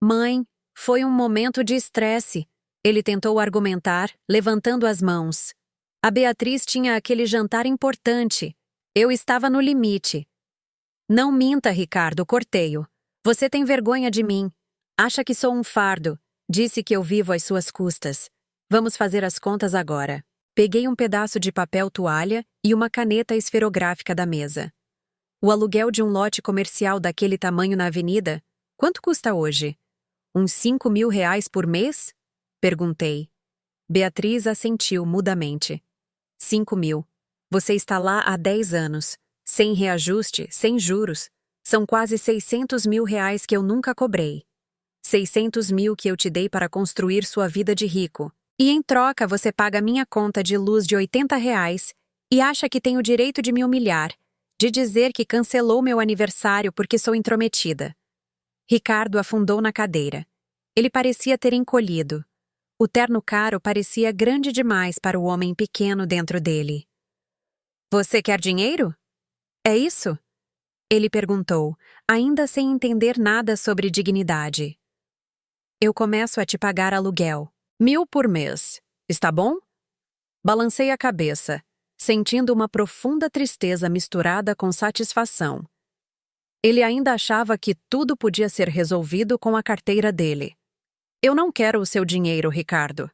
Mãe, foi um momento de estresse. Ele tentou argumentar, levantando as mãos. A Beatriz tinha aquele jantar importante. Eu estava no limite. Não minta, Ricardo, cortei-o. Você tem vergonha de mim. Acha que sou um fardo. Disse que eu vivo às suas custas. Vamos fazer as contas agora. Peguei um pedaço de papel toalha e uma caneta esferográfica da mesa. O aluguel de um lote comercial daquele tamanho na avenida, quanto custa hoje? Uns 5.000 reais por mês? Perguntei. Beatriz assentiu mudamente. 5.000. Você está lá há 10 anos. Sem reajuste, sem juros. São quase 600 mil reais que eu nunca cobrei. 600 mil que eu te dei para construir sua vida de rico. E em troca você paga minha conta de luz de 80 reais e acha que tem o direito de me humilhar, de dizer que cancelou meu aniversário porque sou intrometida. Ricardo afundou na cadeira. Ele parecia ter encolhido. O terno caro parecia grande demais para o homem pequeno dentro dele. Você quer dinheiro? É isso? Ele perguntou, ainda sem entender nada sobre dignidade. Eu começo a te pagar aluguel. 1.000 por mês. Está bom? Balancei a cabeça, sentindo uma profunda tristeza misturada com satisfação. Ele ainda achava que tudo podia ser resolvido com a carteira dele. Eu não quero o seu dinheiro, Ricardo.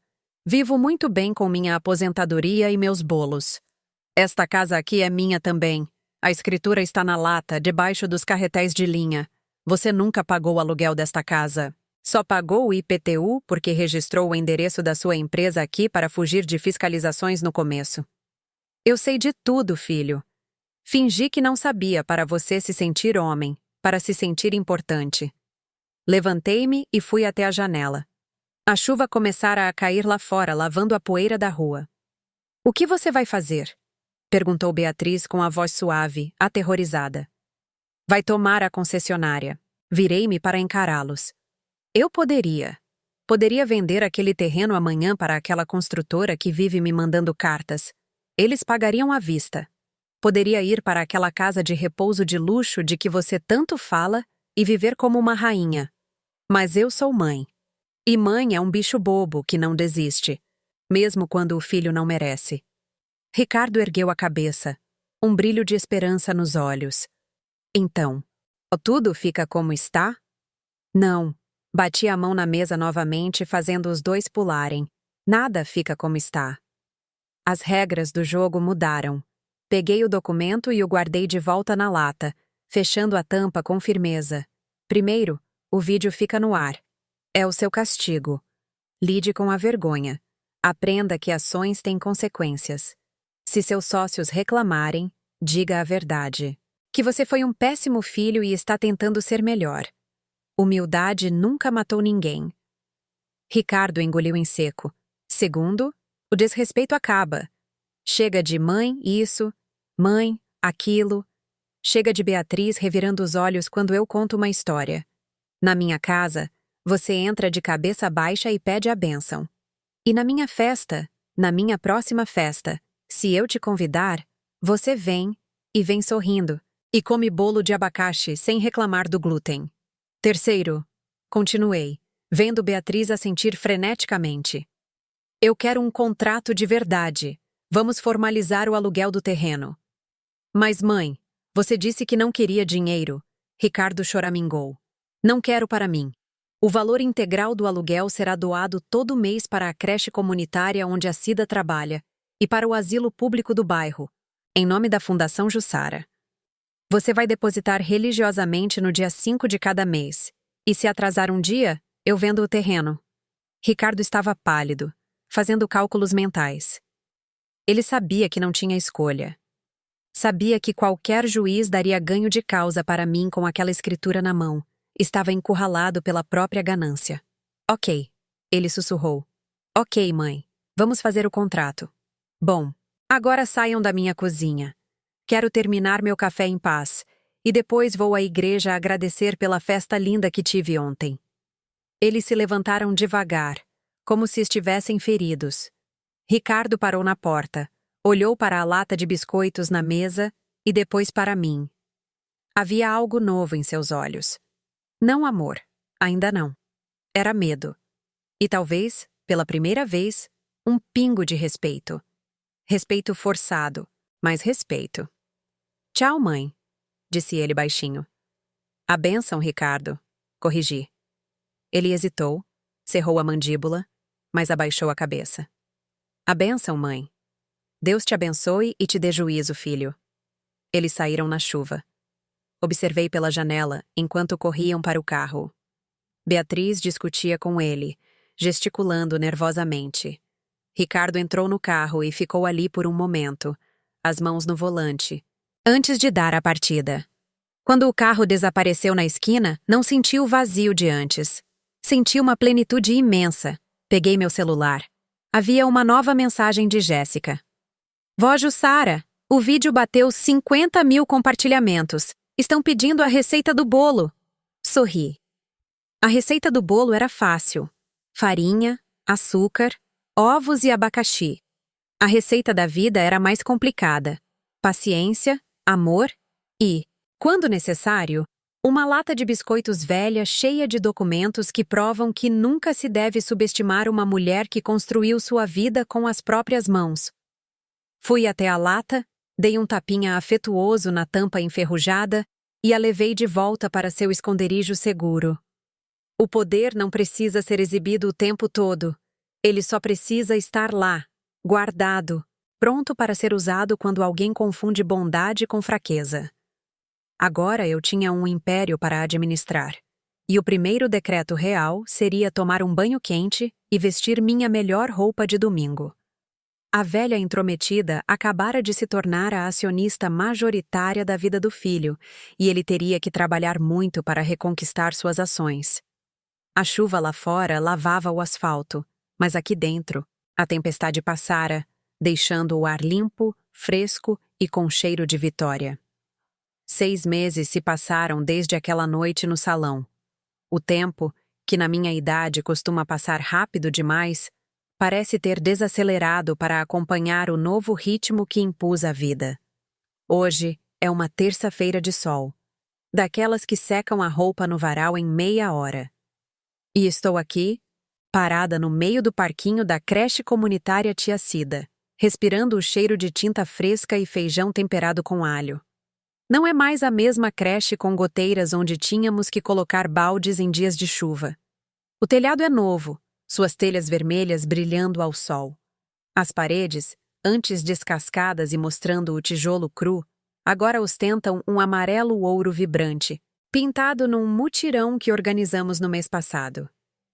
Vivo muito bem com minha aposentadoria e meus bolos. Esta casa aqui é minha também. A escritura está na lata, debaixo dos carretéis de linha. Você nunca pagou o aluguel desta casa. Só pagou o IPTU porque registrou o endereço da sua empresa aqui para fugir de fiscalizações no começo. Eu sei de tudo, filho. Fingi que não sabia para você se sentir homem, para se sentir importante. Levantei-me e fui até a janela. A chuva começara a cair lá fora, lavando a poeira da rua. O que você vai fazer? Perguntou Beatriz com a voz suave, aterrorizada. Vai tomar a concessionária. Virei-me para encará-los. Eu poderia vender aquele terreno amanhã para aquela construtora que vive me mandando cartas. Eles pagariam à vista. Poderia ir para aquela casa de repouso de luxo de que você tanto fala e viver como uma rainha. Mas eu sou mãe. E mãe é um bicho bobo que não desiste, mesmo quando o filho não merece. Ricardo ergueu a cabeça, um brilho de esperança nos olhos. Então, tudo fica como está? Não. Bati a mão na mesa novamente, fazendo os dois pularem. Nada fica como está. As regras do jogo mudaram. Peguei o documento e o guardei de volta na lata, fechando a tampa com firmeza. Primeiro, o vídeo fica no ar. É o seu castigo. Lide com a vergonha. Aprenda que ações têm consequências. Se seus sócios reclamarem, diga a verdade. Que você foi um péssimo filho e está tentando ser melhor. Humildade nunca matou ninguém. Ricardo engoliu em seco. Segundo, o desrespeito acaba. Chega de mãe isso, mãe aquilo. Chega de Beatriz revirando os olhos quando eu conto uma história. Na minha casa, você entra de cabeça baixa e pede a bênção. E na minha festa, na minha próxima festa, se eu te convidar, você vem, e vem sorrindo, e come bolo de abacaxi sem reclamar do glúten. Terceiro, continuei, vendo Beatriz assentir freneticamente. Eu quero um contrato de verdade. Vamos formalizar o aluguel do terreno. Mas, mãe, você disse que não queria dinheiro. Ricardo choramingou. Não quero para mim. O valor integral do aluguel será doado todo mês para a creche comunitária onde a Cida trabalha e para o asilo público do bairro, em nome da Fundação Jussara. Você vai depositar religiosamente no dia 5 de cada mês, e se atrasar um dia, eu vendo o terreno. Ricardo estava pálido, fazendo cálculos mentais. Ele sabia que não tinha escolha. Sabia que qualquer juiz daria ganho de causa para mim com aquela escritura na mão. Estava encurralado pela própria ganância. Ok, ele sussurrou. Ok, mãe, vamos fazer o contrato. Bom, agora saiam da minha cozinha. Quero terminar meu café em paz, e depois vou à igreja agradecer pela festa linda que tive ontem. Eles se levantaram devagar, como se estivessem feridos. Ricardo parou na porta, olhou para a lata de biscoitos na mesa e depois para mim. Havia algo novo em seus olhos. Não amor, ainda não. Era medo. E talvez, pela primeira vez, um pingo de respeito. Respeito forçado, mas respeito. Tchau, mãe, disse ele baixinho. A bênção, Ricardo, corrigi. Ele hesitou, cerrou a mandíbula, mas abaixou a cabeça. A bênção, mãe, Deus te abençoe e te dê juízo, filho. Eles saíram na chuva. Observei pela janela enquanto corriam para o carro. Beatriz discutia com ele, gesticulando nervosamente. Ricardo entrou no carro e ficou ali por um momento, as mãos no volante, antes de dar a partida. Quando o carro desapareceu na esquina, não senti o vazio de antes. Senti uma plenitude imensa. Peguei meu celular. Havia uma nova mensagem de Jéssica. Vó Jussara, o vídeo bateu 50.000 compartilhamentos. Estão pedindo a receita do bolo. Sorri. A receita do bolo era fácil. Farinha, açúcar, ovos e abacaxi. A receita da vida era mais complicada. Paciência, amor e, quando necessário, uma lata de biscoitos velha cheia de documentos que provam que nunca se deve subestimar uma mulher que construiu sua vida com as próprias mãos. Fui até a lata, dei um tapinha afetuoso na tampa enferrujada e a levei de volta para seu esconderijo seguro. O poder não precisa ser exibido o tempo todo. Ele só precisa estar lá, guardado, pronto para ser usado quando alguém confunde bondade com fraqueza. Agora eu tinha um império para administrar. E o primeiro decreto real seria tomar um banho quente e vestir minha melhor roupa de domingo. A velha intrometida acabara de se tornar a acionista majoritária da vida do filho, e ele teria que trabalhar muito para reconquistar suas ações. A chuva lá fora lavava o asfalto, mas aqui dentro, a tempestade passara, deixando o ar limpo, fresco e com cheiro de vitória. 6 meses se passaram desde aquela noite no salão. O tempo, que na minha idade costuma passar rápido demais, parece ter desacelerado para acompanhar o novo ritmo que impus à vida. Hoje é uma terça-feira de sol, daquelas que secam a roupa no varal em meia hora. E estou aqui, parada no meio do parquinho da creche comunitária Tia Cida, respirando o cheiro de tinta fresca e feijão temperado com alho. Não é mais a mesma creche com goteiras onde tínhamos que colocar baldes em dias de chuva. O telhado é novo, suas telhas vermelhas brilhando ao sol. As paredes, antes descascadas e mostrando o tijolo cru, agora ostentam um amarelo ouro vibrante, pintado num mutirão que organizamos no mês passado.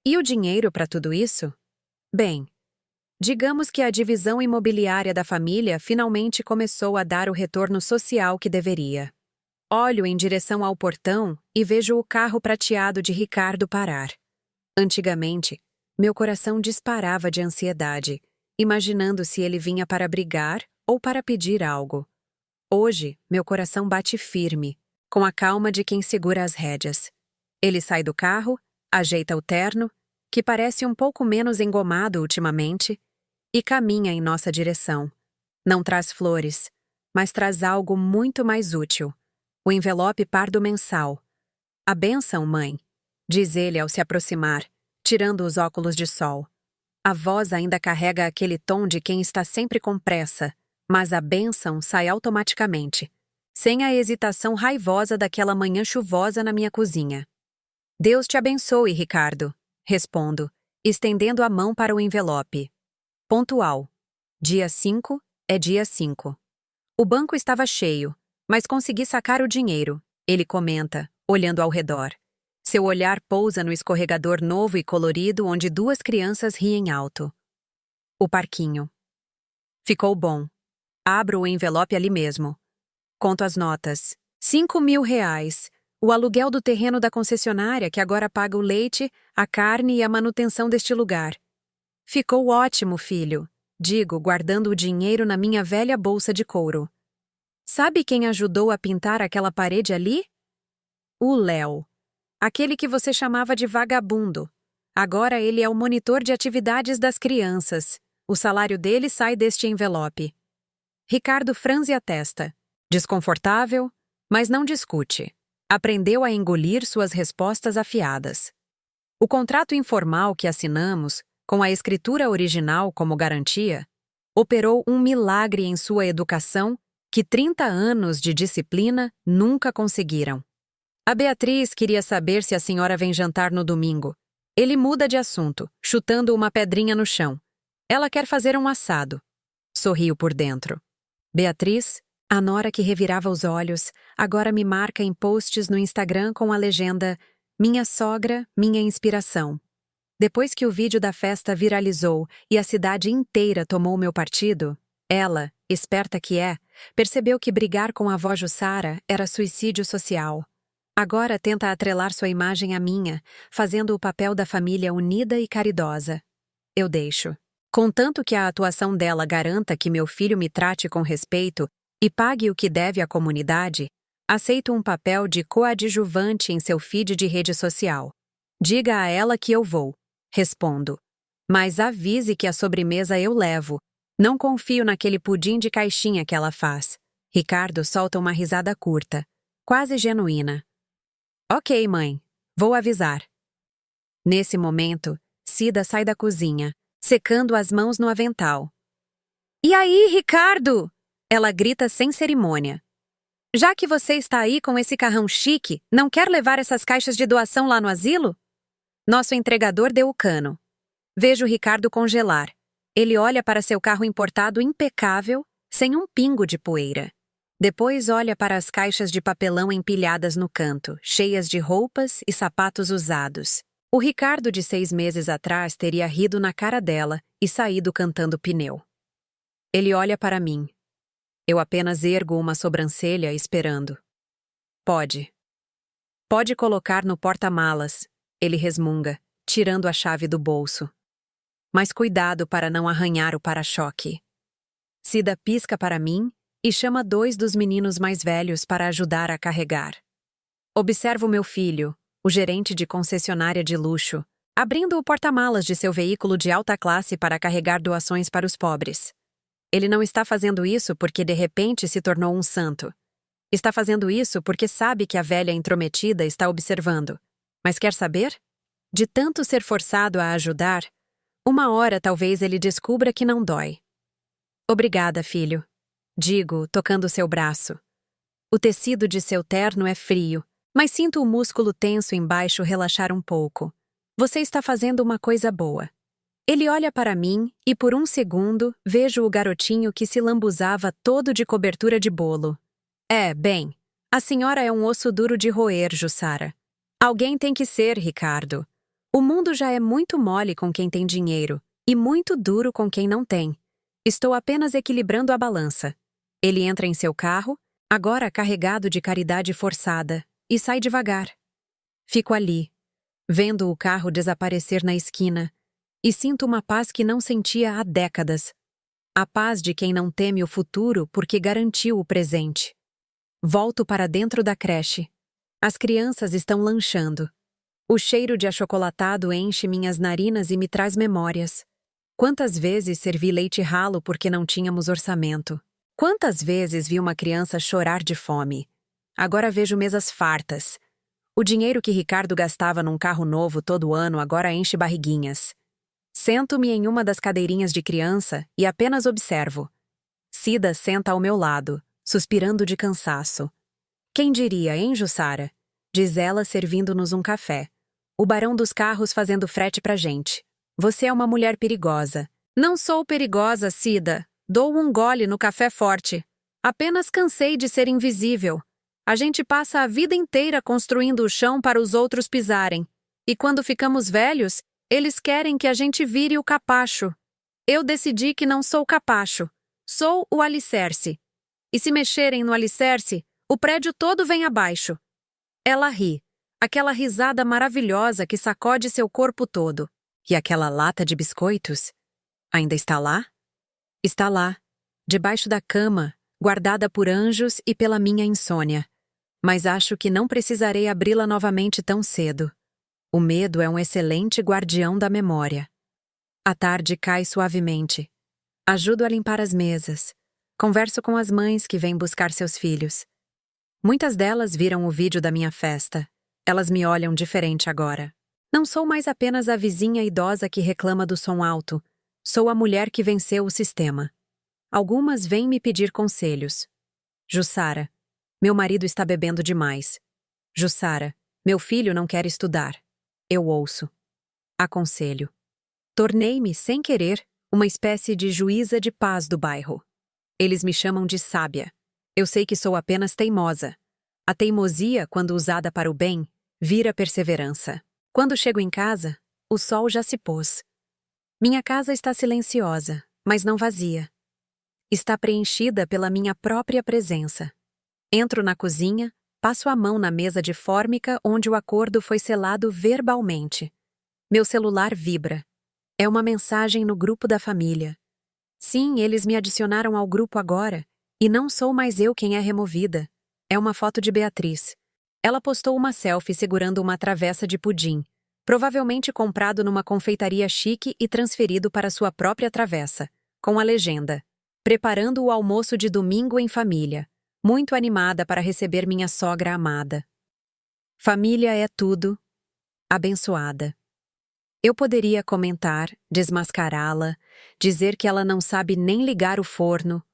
E o dinheiro para tudo isso? Bem, digamos que a divisão imobiliária da família finalmente começou a dar o retorno social que deveria. Olho em direção ao portão e vejo o carro prateado de Ricardo parar. Antigamente, meu coração disparava de ansiedade, imaginando se ele vinha para brigar ou para pedir algo. Hoje, meu coração bate firme, com a calma de quem segura as rédeas. Ele sai do carro, ajeita o terno, que parece um pouco menos engomado ultimamente, e caminha em nossa direção. Não traz flores, mas traz algo muito mais útil. O envelope pardo mensal. A bênção, mãe, diz ele ao se aproximar, tirando os óculos de sol. A voz ainda carrega aquele tom de quem está sempre com pressa, mas a bênção sai automaticamente, sem a hesitação raivosa daquela manhã chuvosa na minha cozinha. Deus te abençoe, Ricardo, respondo, estendendo a mão para o envelope. Pontual. Dia 5 é dia 5. O banco estava cheio, mas consegui sacar o dinheiro, ele comenta, olhando ao redor. Seu olhar pousa no escorregador novo e colorido onde 2 crianças riem alto. O parquinho. Ficou bom. Abro o envelope ali mesmo. Conto as notas. 5.000 reais. O aluguel do terreno da concessionária que agora paga o leite, a carne e a manutenção deste lugar. Ficou ótimo, filho, digo, guardando o dinheiro na minha velha bolsa de couro. Sabe quem ajudou a pintar aquela parede ali? O Léo. Aquele que você chamava de vagabundo. Agora ele é o monitor de atividades das crianças. O salário dele sai deste envelope. Ricardo franze a testa. Desconfortável, mas não discute. Aprendeu a engolir suas respostas afiadas. O contrato informal que assinamos, com a escritura original como garantia, operou um milagre em sua educação que 30 anos de disciplina nunca conseguiram. A Beatriz queria saber se a senhora vem jantar no domingo. Ele muda de assunto, chutando uma pedrinha no chão. Ela quer fazer um assado. Sorrio por dentro. Beatriz, a nora que revirava os olhos, agora me marca em posts no Instagram com a legenda "Minha sogra, minha inspiração". Depois que o vídeo da festa viralizou e a cidade inteira tomou meu partido, ela, esperta que é, percebeu que brigar com a avó Jussara era suicídio social. Agora tenta atrelar sua imagem à minha, fazendo o papel da família unida e caridosa. Eu deixo. Contanto que a atuação dela garanta que meu filho me trate com respeito e pague o que deve à comunidade, aceito um papel de coadjuvante em seu feed de rede social. Diga a ela que eu vou. Respondo. Mas avise que a sobremesa eu levo. Não confio naquele pudim de caixinha que ela faz. Ricardo solta uma risada curta, quase genuína. Ok, mãe. Vou avisar. Nesse momento, Cida sai da cozinha, secando as mãos no avental. E aí, Ricardo? Ela grita sem cerimônia. Já que você está aí com esse carrão chique, não quer levar essas caixas de doação lá no asilo? Nosso entregador deu o cano. Vejo Ricardo congelar. Ele olha para seu carro importado impecável, sem um pingo de poeira. Depois olha para as caixas de papelão empilhadas no canto, cheias de roupas e sapatos usados. O Ricardo de 6 meses atrás teria rido na cara dela e saído cantando pneu. Ele olha para mim. Eu apenas ergo uma sobrancelha esperando. Pode. Pode colocar no porta-malas, ele resmunga, tirando a chave do bolso. Mas cuidado para não arranhar o para-choque. Cida pisca para mim e chama 2 dos meninos mais velhos para ajudar a carregar. Observo meu filho, o gerente de concessionária de luxo, abrindo o porta-malas de seu veículo de alta classe para carregar doações para os pobres. Ele não está fazendo isso porque de repente se tornou um santo. Está fazendo isso porque sabe que a velha intrometida está observando. Mas quer saber? De tanto ser forçado a ajudar, uma hora talvez ele descubra que não dói. Obrigada, filho. Digo, tocando seu braço. O tecido de seu terno é frio, mas sinto o músculo tenso embaixo relaxar um pouco. Você está fazendo uma coisa boa. Ele olha para mim e por um segundo vejo o garotinho que se lambuzava todo de cobertura de bolo. Bem, a senhora é um osso duro de roer, Jussara. Alguém tem que ser, Ricardo. O mundo já é muito mole com quem tem dinheiro e muito duro com quem não tem. Estou apenas equilibrando a balança. Ele entra em seu carro, agora carregado de caridade forçada, e sai devagar. Fico ali, vendo o carro desaparecer na esquina, e sinto uma paz que não sentia há décadas. A paz de quem não teme o futuro porque garantiu o presente. Volto para dentro da creche. As crianças estão lanchando. O cheiro de achocolatado enche minhas narinas e me traz memórias. Quantas vezes servi leite ralo porque não tínhamos orçamento? Quantas vezes vi uma criança chorar de fome? Agora vejo mesas fartas. O dinheiro que Ricardo gastava num carro novo todo ano agora enche barriguinhas. Sento-me em uma das cadeirinhas de criança e apenas observo. Cida senta ao meu lado, suspirando de cansaço. Quem diria, hein, Jussara? Diz ela servindo-nos um café. O barão dos carros fazendo frete pra gente. Você é uma mulher perigosa. Não sou perigosa, Cida. Dou um gole no café forte. Apenas cansei de ser invisível. A gente passa a vida inteira construindo o chão para os outros pisarem. E quando ficamos velhos, eles querem que a gente vire o capacho. Eu decidi que não sou capacho. Sou o alicerce. E se mexerem no alicerce, o prédio todo vem abaixo. Ela ri. Aquela risada maravilhosa que sacode seu corpo todo. E aquela lata de biscoitos? Ainda está lá? Está lá, debaixo da cama, guardada por anjos e pela minha insônia. Mas acho que não precisarei abri-la novamente tão cedo. O medo é um excelente guardião da memória. A tarde cai suavemente. Ajudo a limpar as mesas. Converso com as mães que vêm buscar seus filhos. Muitas delas viram o vídeo da minha festa. Elas me olham diferente agora. Não sou mais apenas a vizinha idosa que reclama do som alto. Sou a mulher que venceu o sistema. Algumas vêm me pedir conselhos. Jussara, meu marido está bebendo demais. Jussara, meu filho não quer estudar. Eu ouço. Aconselho. Tornei-me, sem querer, uma espécie de juíza de paz do bairro. Eles me chamam de sábia. Eu sei que sou apenas teimosa. A teimosia, quando usada para o bem, vira perseverança. Quando chego em casa, o sol já se pôs. Minha casa está silenciosa, mas não vazia. Está preenchida pela minha própria presença. Entro na cozinha, passo a mão na mesa de fórmica onde o acordo foi selado verbalmente. Meu celular vibra. É uma mensagem no grupo da família. Sim, eles me adicionaram ao grupo agora, e não sou mais eu quem é removida. É uma foto de Beatriz. Ela postou uma selfie segurando uma travessa de pudim, provavelmente comprado numa confeitaria chique e transferido para sua própria travessa, com a legenda: preparando o almoço de domingo em família, muito animada para receber minha sogra amada. Família é tudo. Abençoada. Eu poderia comentar, desmascará-la, dizer que ela não sabe nem ligar o forno.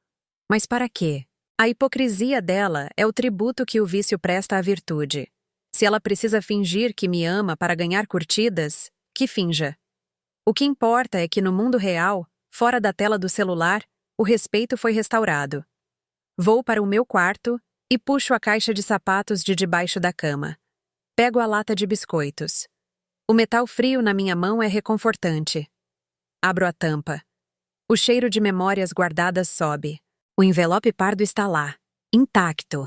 Mas para quê? A hipocrisia dela é o tributo que o vício presta à virtude. Se ela precisa fingir que me ama para ganhar curtidas, que finja. O que importa é que no mundo real, fora da tela do celular, o respeito foi restaurado. Vou para o meu quarto e puxo a caixa de sapatos de debaixo da cama. Pego a lata de biscoitos. O metal frio na minha mão é reconfortante. Abro a tampa. O cheiro de memórias guardadas sobe. O envelope pardo está lá, intacto.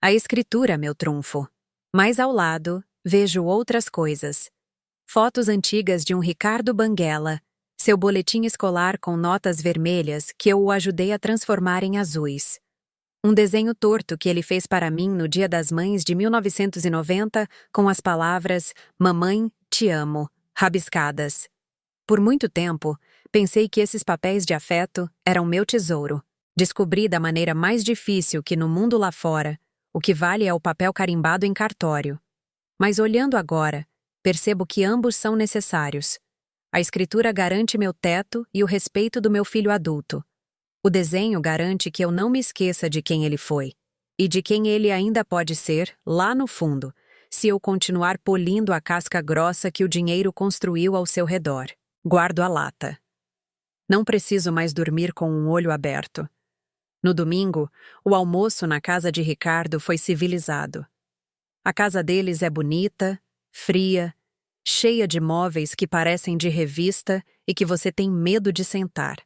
A escritura, meu trunfo. Mais ao lado, vejo outras coisas. Fotos antigas de um Ricardo Banguela, seu boletim escolar com notas vermelhas que eu o ajudei a transformar em azuis. Um desenho torto que ele fez para mim no Dia das Mães de 1990 com as palavras "Mamãe, te amo", rabiscadas. Por muito tempo, pensei que esses papéis de afeto eram meu tesouro. Descobri da maneira mais difícil que no mundo lá fora, o que vale é o papel carimbado em cartório. Mas olhando agora, percebo que ambos são necessários. A escritura garante meu teto e o respeito do meu filho adulto. O desenho garante que eu não me esqueça de quem ele foi, e de quem ele ainda pode ser, lá no fundo, se eu continuar polindo a casca grossa que o dinheiro construiu ao seu redor. Guardo a lata. Não preciso mais dormir com um olho aberto. No domingo, o almoço na casa de Ricardo foi civilizado. A casa deles é bonita, fria, cheia de móveis que parecem de revista e que você tem medo de sentar.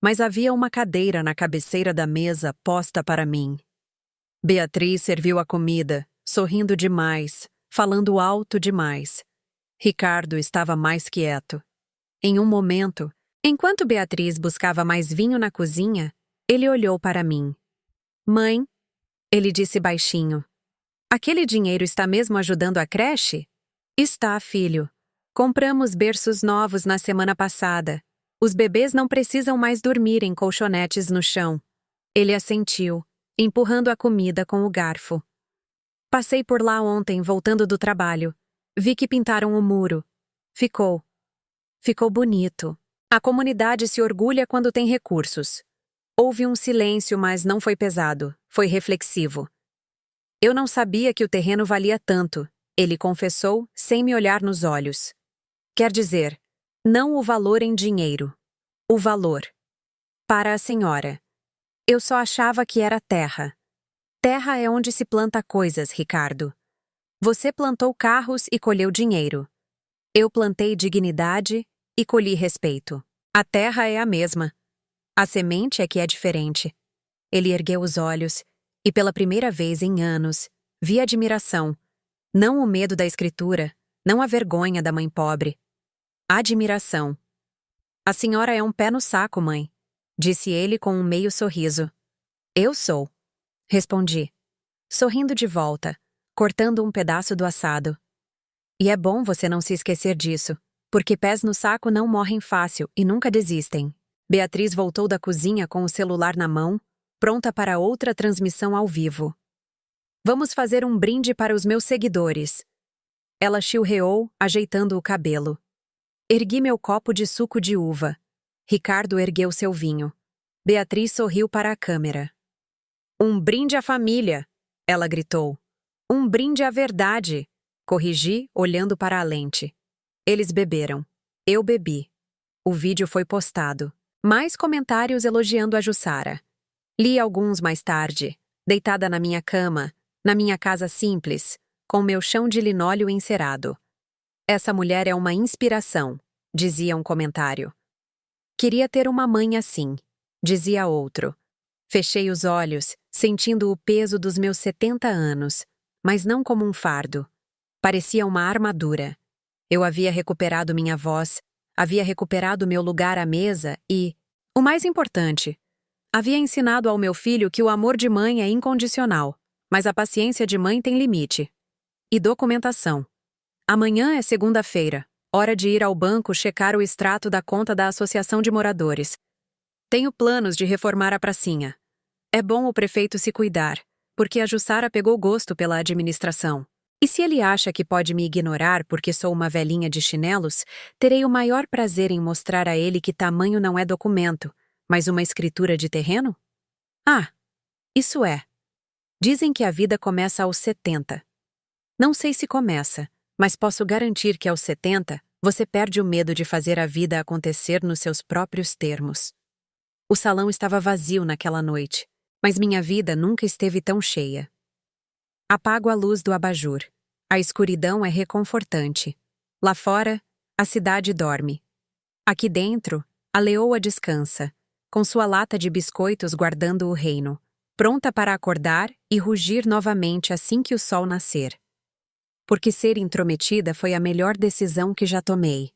Mas havia uma cadeira na cabeceira da mesa posta para mim. Beatriz serviu a comida, sorrindo demais, falando alto demais. Ricardo estava mais quieto. Em um momento, enquanto Beatriz buscava mais vinho na cozinha, ele olhou para mim. "Mãe", ele disse baixinho, "aquele dinheiro está mesmo ajudando a creche?" "Está, filho. Compramos berços novos na semana passada. Os bebês não precisam mais dormir em colchonetes no chão." Ele assentiu, empurrando a comida com o garfo. "Passei por lá ontem, voltando do trabalho. Vi que pintaram o muro. Ficou bonito. A comunidade se orgulha quando tem recursos." Houve um silêncio, mas não foi pesado, foi reflexivo. "Eu não sabia que o terreno valia tanto", ele confessou, sem me olhar nos olhos. "Quer dizer, não o valor em dinheiro. O valor. Para a senhora. Eu só achava que era terra. Terra é onde se planta coisas, Ricardo. Você plantou carros e colheu dinheiro. Eu plantei dignidade e colhi respeito. A terra é a mesma. A semente é que é diferente." Ele ergueu os olhos e, pela primeira vez em anos, vi admiração. Não o medo da escritura, não a vergonha da mãe pobre. Admiração. "A senhora é um pé no saco, mãe", disse ele com um meio sorriso. "Eu sou", respondi, sorrindo de volta, cortando um pedaço do assado. "E é bom você não se esquecer disso, porque pés no saco não morrem fácil e nunca desistem." Beatriz voltou da cozinha com o celular na mão, pronta para outra transmissão ao vivo. "Vamos fazer um brinde para os meus seguidores." Ela chilreou, ajeitando o cabelo. Ergui meu copo de suco de uva. Ricardo ergueu seu vinho. Beatriz sorriu para a câmera. "Um brinde à família", ela gritou. "Um brinde à verdade", corrigi, olhando para a lente. Eles beberam. Eu bebi. O vídeo foi postado. Mais comentários elogiando a Jussara. Li alguns mais tarde, deitada na minha cama, na minha casa simples, com meu chão de linóleo encerado. Essa mulher é uma inspiração, dizia um comentário. Queria ter uma mãe assim, dizia outro. Fechei os olhos, sentindo o peso dos meus 70 anos, mas não como um fardo. Parecia uma armadura. Eu havia recuperado minha voz, havia recuperado meu lugar à mesa e, o mais importante, havia ensinado ao meu filho que o amor de mãe é incondicional, mas a paciência de mãe tem limite. E documentação. Amanhã é segunda-feira, hora de ir ao banco checar o extrato da conta da Associação de Moradores. Tenho planos de reformar a pracinha. É bom o prefeito se cuidar, porque a Jussara pegou gosto pela administração. E se ele acha que pode me ignorar porque sou uma velhinha de chinelos, terei o maior prazer em mostrar a ele que tamanho não é documento, mas uma escritura de terreno? Ah, isso é. Dizem que a vida começa aos 70. Não sei se começa, mas posso garantir que aos 70 você perde o medo de fazer a vida acontecer nos seus próprios termos. O salão estava vazio naquela noite, mas minha vida nunca esteve tão cheia. Apago a luz do abajur. A escuridão é reconfortante. Lá fora, a cidade dorme. Aqui dentro, a leoa descansa, com sua lata de biscoitos guardando o reino, pronta para acordar e rugir novamente assim que o sol nascer. Porque ser intrometida foi a melhor decisão que já tomei.